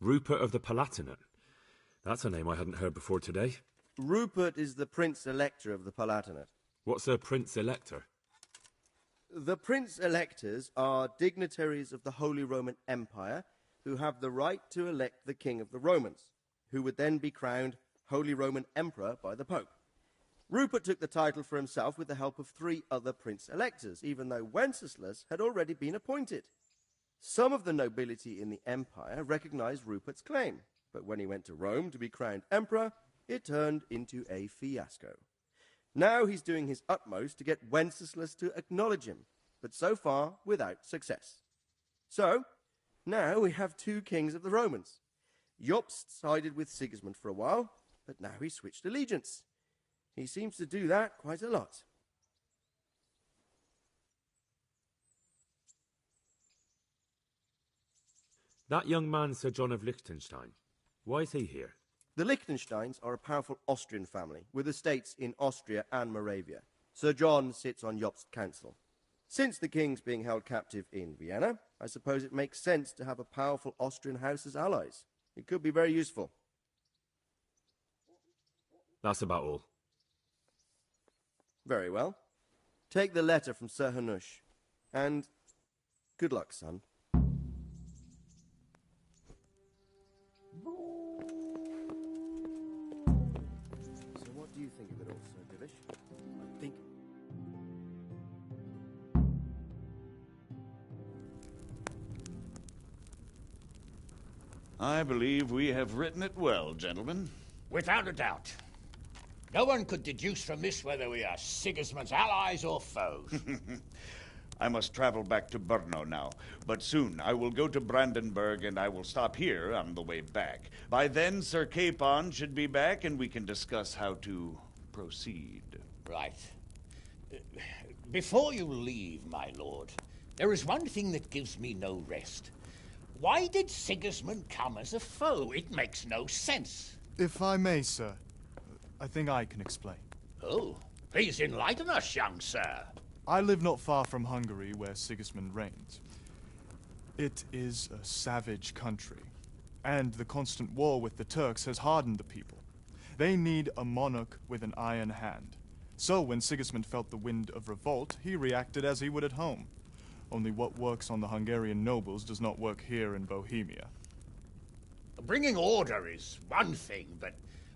Rupert of the Palatinate. That's a name I hadn't heard before today. Rupert is the Prince-Elector of the Palatinate. What's a Prince-Elector? The Prince-Electors are dignitaries of the Holy Roman Empire who have the right to elect the King of the Romans, who would then be crowned Holy Roman Emperor by the Pope. Rupert took the title for himself with the help of 3 other prince-electors, even though Wenceslas had already been appointed. Some of the nobility in the empire recognized Rupert's claim, but when he went to Rome to be crowned emperor, it turned into a fiasco. Now he's doing his utmost to get Wenceslas to acknowledge him, but so far without success. So, now we have 2 kings of the Romans. Jobst sided with Sigismund for a while, but now he's switched allegiance. He seems to do that quite a lot. That young man, Sir John of Liechtenstein, why is he here? The Liechtensteins are a powerful Austrian family with estates in Austria and Moravia. Sir John sits on Jobst's council. Since the king's being held captive in Vienna, I suppose it makes sense to have a powerful Austrian house as allies. It could be very useful. That's about all. Very well. Take the letter from Sir Hanush. And good luck, son. So what do you think of it all, Sir Divish? I think... I believe we have written it well, gentlemen. Without a doubt. No one could deduce from this whether we are Sigismund's allies or foes. I must travel back to Brno now, but soon I will go to Brandenburg and I will stop here on the way back. By then, Sir Capon should be back and we can discuss how to proceed. Right. Before you leave, my lord, there is one thing that gives me no rest. Why did Sigismund come as a foe? It makes no sense. If I may, sir, I think I can explain. Oh, please enlighten us, young sir. I live not far from Hungary, where Sigismund reigns. It is a savage country, and the constant war with the Turks has hardened the people. They need a monarch with an iron hand. So when Sigismund felt the wind of revolt, he reacted as he would at home. Only what works on the Hungarian nobles does not work here in Bohemia. Bringing order is one thing, but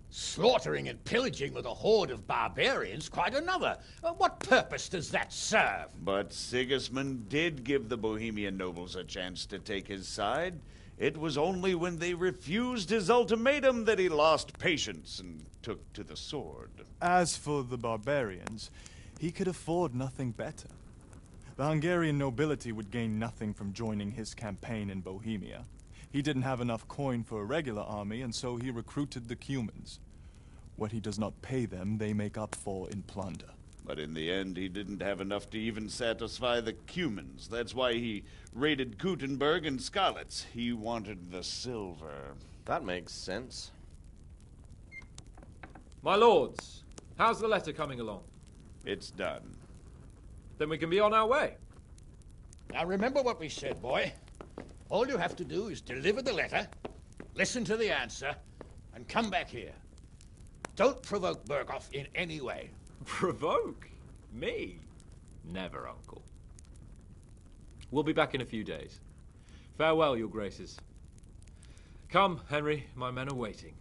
slaughtering and pillaging with a horde of barbarians quite another. What purpose does that serve? But Sigismund did give the Bohemian nobles a chance to take his side. It was only when they refused his ultimatum that he lost patience and took to the sword. As for the barbarians, he could afford nothing better. The Hungarian nobility would gain nothing from joining his campaign in Bohemia. He didn't have enough coin for a regular army, and so he recruited the Cumans. What he does not pay them, they make up for in plunder. But in the end, he didn't have enough to even satisfy the Cumans. That's why he raided Kuttenberg and Skalitz. He wanted the silver. That makes sense. My lords, how's the letter coming along? It's done. Then we can be on our way. Now remember what we said, boy. All you have to do is deliver the letter, listen to the answer, and come back here. Don't provoke Berghoff in any way. Provoke? Me? Never, Uncle. We'll be back in a few days. Farewell, your graces. Come, Henry, my men are waiting.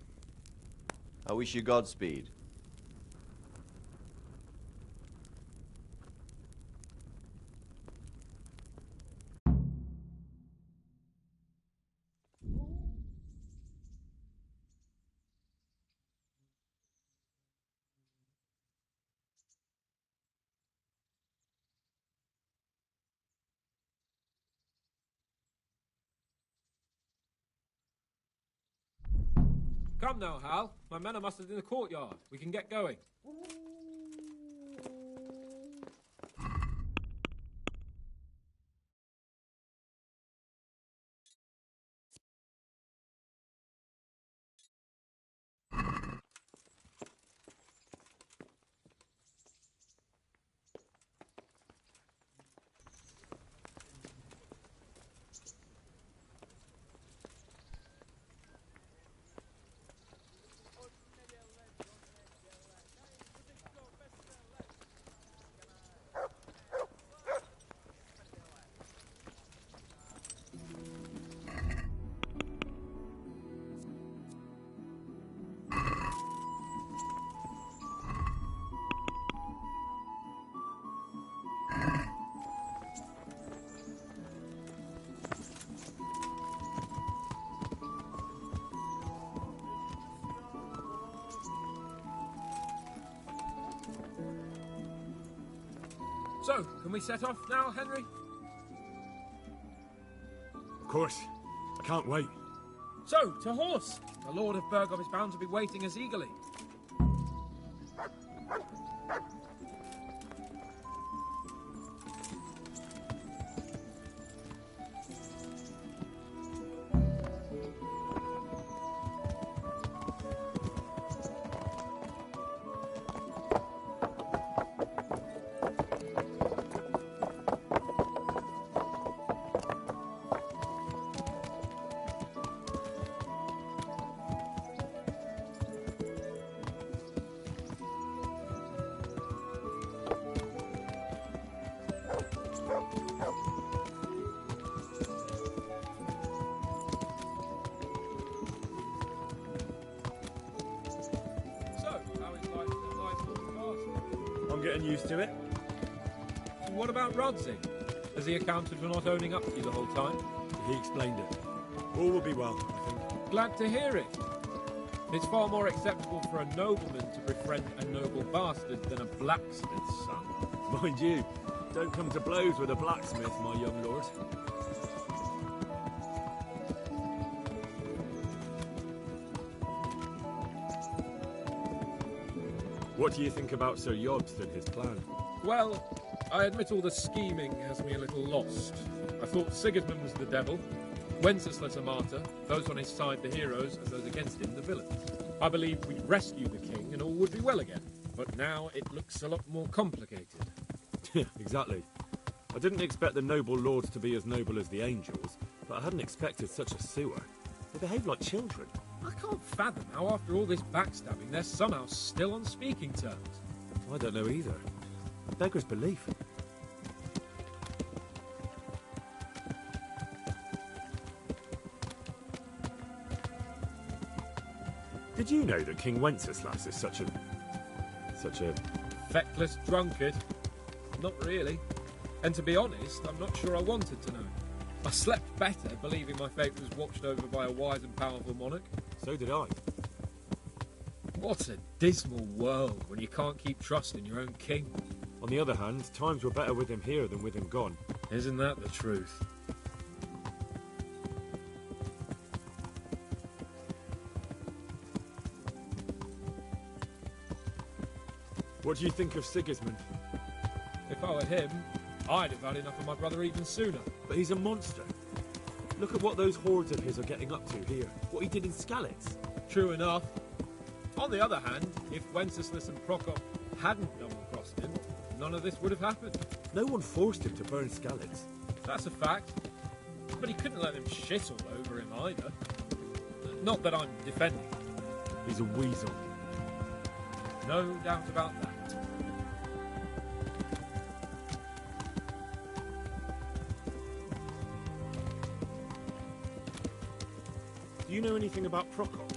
I wish you Godspeed. Come now, Hal. My men are mustered in the courtyard. We can get going. So, can we set off now, Henry? Of course. I can't wait. So, to horse! The Lord of Burgov is bound to be waiting us eagerly. I'm getting used to it. What about Rodsig? Has he accounted for not owning up to you the whole time? He explained it. All will be well, I think. Glad to hear it. It's far more acceptable for a nobleman to befriend a noble bastard than a blacksmith's son. Mind you, don't come to blows with a blacksmith, my young lord. What do you think about Sir Yobst and his plan? Well, I admit all the scheming has me a little lost. I thought Sigismund was the devil, Wenceslas a martyr, those on his side the heroes, and those against him the villains. I believed we'd rescue the king and all would be well again, but now it looks a lot more complicated. Exactly. I didn't expect the noble lords to be as noble as the angels, but I hadn't expected such a sewer. They behave like children. I can't fathom how after all this backstabbing they're somehow still on speaking terms. I don't know either. Beggar's belief. Did you know that King Wenceslas is such a... feckless drunkard? Not really. And to be honest, I'm not sure I wanted to know. I slept better believing my fate was watched over by a wise and powerful monarch. So did I. What a dismal world when you can't keep trust in your own king. On the other hand, times were better with him here than with him gone. Isn't that the truth? What do you think of Sigismund? If I were him, I'd have had enough of my brother even sooner. But he's a monster. Look at what those hordes of his are getting up to here. What he did in Skalitz. True enough. On the other hand, if Wenceslas and Prokop hadn't double-crossed him, none of this would have happened. No one forced him to burn Skalitz. That's a fact. But he couldn't let them shit all over him either. Not that I'm defending him. He's a weasel. No doubt about that. Do you know anything about Prokop?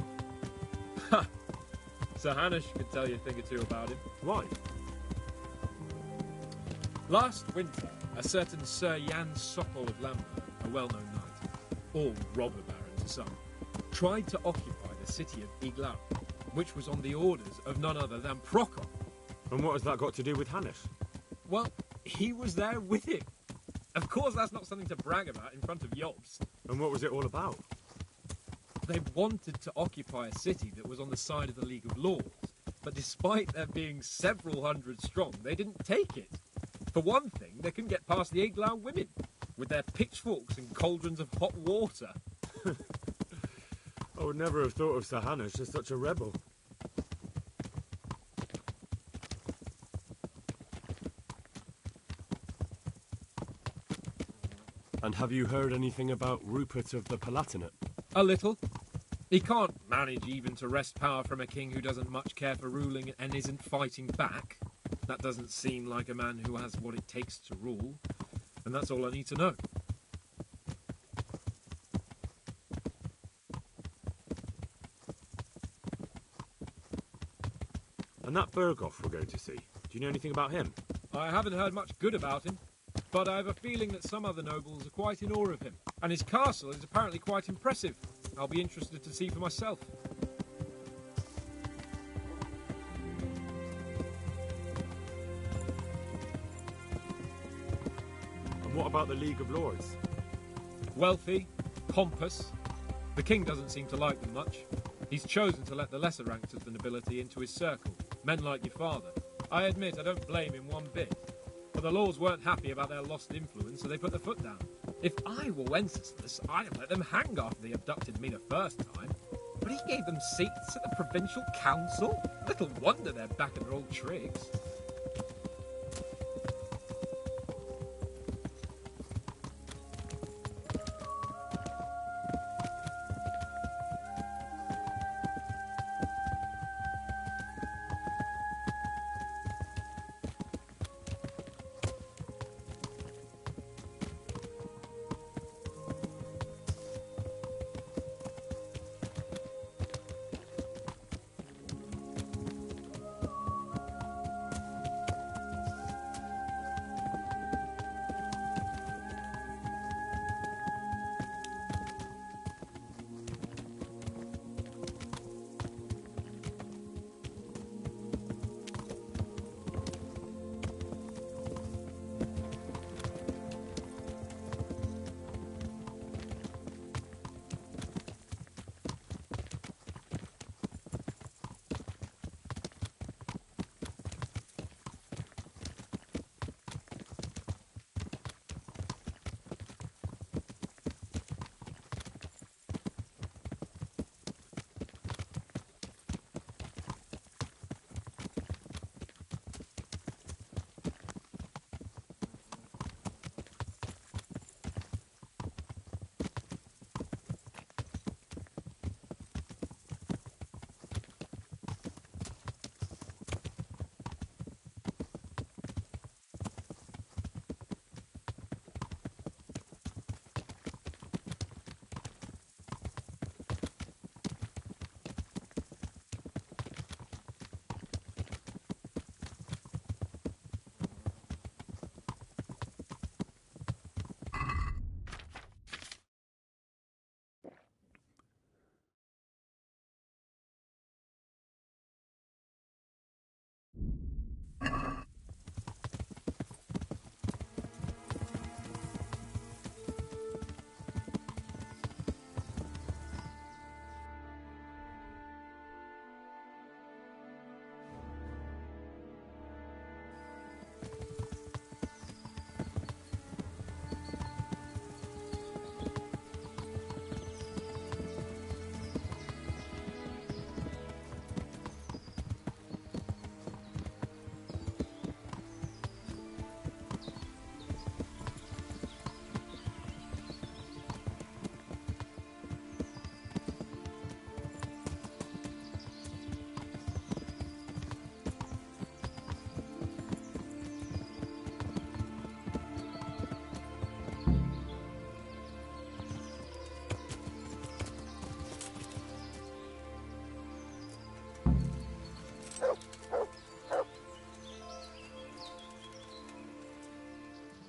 Ha! Sir Hanush could tell you a thing or two about him. Why? Last winter, a certain Sir Jan Sokol of Lambert, a well-known knight, or robber baron to some, tried to occupy the city of Iglau, which was on the orders of none other than Prokop. And what has that got to do with Hanush? Well, he was there with him. Of course, that's not something to brag about in front of Yobst. And what was it all about? They wanted to occupy a city that was on the side of the League of Lords, but despite there being several hundred strong, they didn't take it. For one thing, they couldn't get past the Iglau women, with their pitchforks and cauldrons of hot water. I would never have thought of Sir Hanush as such a rebel. And have you heard anything about Rupert of the Palatinate? A little. He can't manage even to wrest power from a king who doesn't much care for ruling and isn't fighting back. That doesn't seem like a man who has what it takes to rule. And that's all I need to know. And that Burgov we're going to see, do you know anything about him? I haven't heard much good about him, but I have a feeling that some other nobles are quite in awe of him. And his castle is apparently quite impressive. I'll be interested to see for myself. about the League of Lords? Wealthy, pompous. The king doesn't seem to like them much. He's chosen to let the lesser ranks of the nobility into his circle, men like your father. I admit I don't blame him one bit. But the lords weren't happy about their lost influence, so they put their foot down. If I were Wenceslas, I'd have let them hang after they abducted me the first time. But he gave them seats at the provincial council. Little wonder they're back in their old tricks.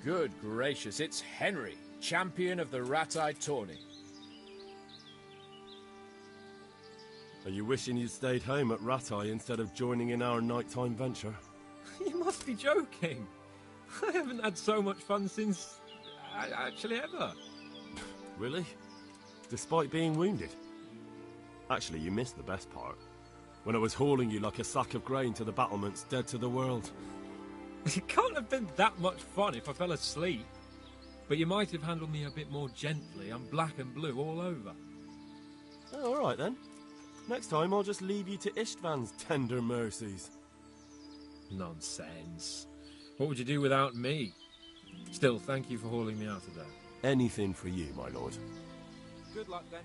Good gracious, it's Henry, champion of the Rat-Eye tourney. Are you wishing you'd stayed home at Rat-Eye instead of joining in our nighttime venture? You must be joking. I haven't had so much fun since... actually ever. Really? Despite being wounded? Actually, you missed the best part. When I was hauling you like a sack of grain to the battlements dead to the world. It can't have been that much fun if I fell asleep. But you might have handled me a bit more gently. I'm black and blue all over. Oh, all right then. Next time I'll just leave you to Istvan's tender mercies. Nonsense. What would you do without me? Still, thank you for hauling me out today. Anything for you, my lord. Good luck then.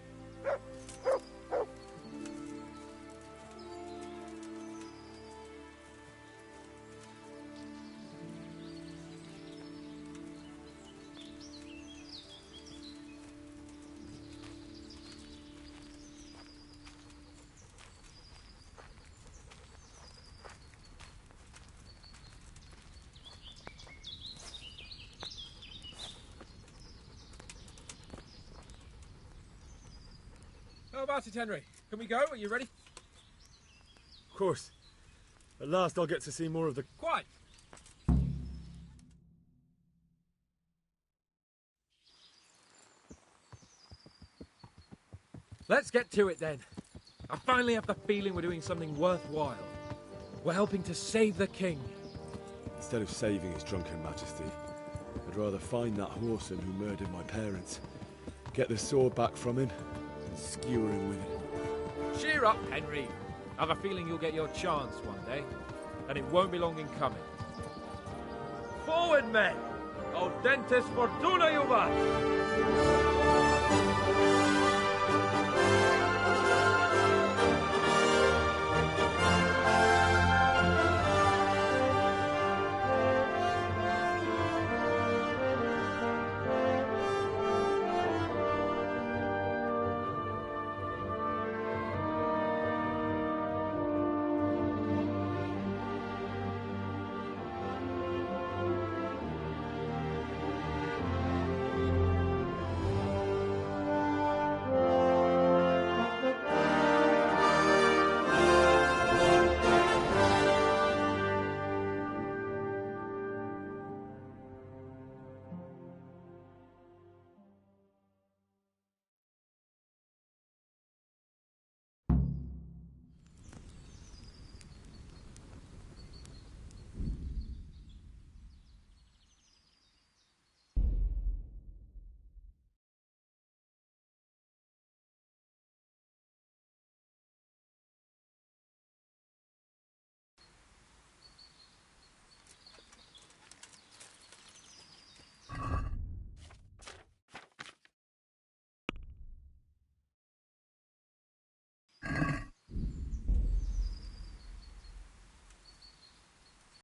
How about it, Henry? Can we go? Are you ready? Of course. At last I'll get to see more of the... Quiet! Let's get to it then. I finally have the feeling we're doing something worthwhile. We're helping to save the king. Instead of saving his drunken majesty, I'd rather find that whoreson who murdered my parents, get the sword back from him, and skewer him with it. Cheer up, Henry. I've a feeling you'll get your chance one day, and it won't be long in coming. Forward, men! Audentes fortuna juvat!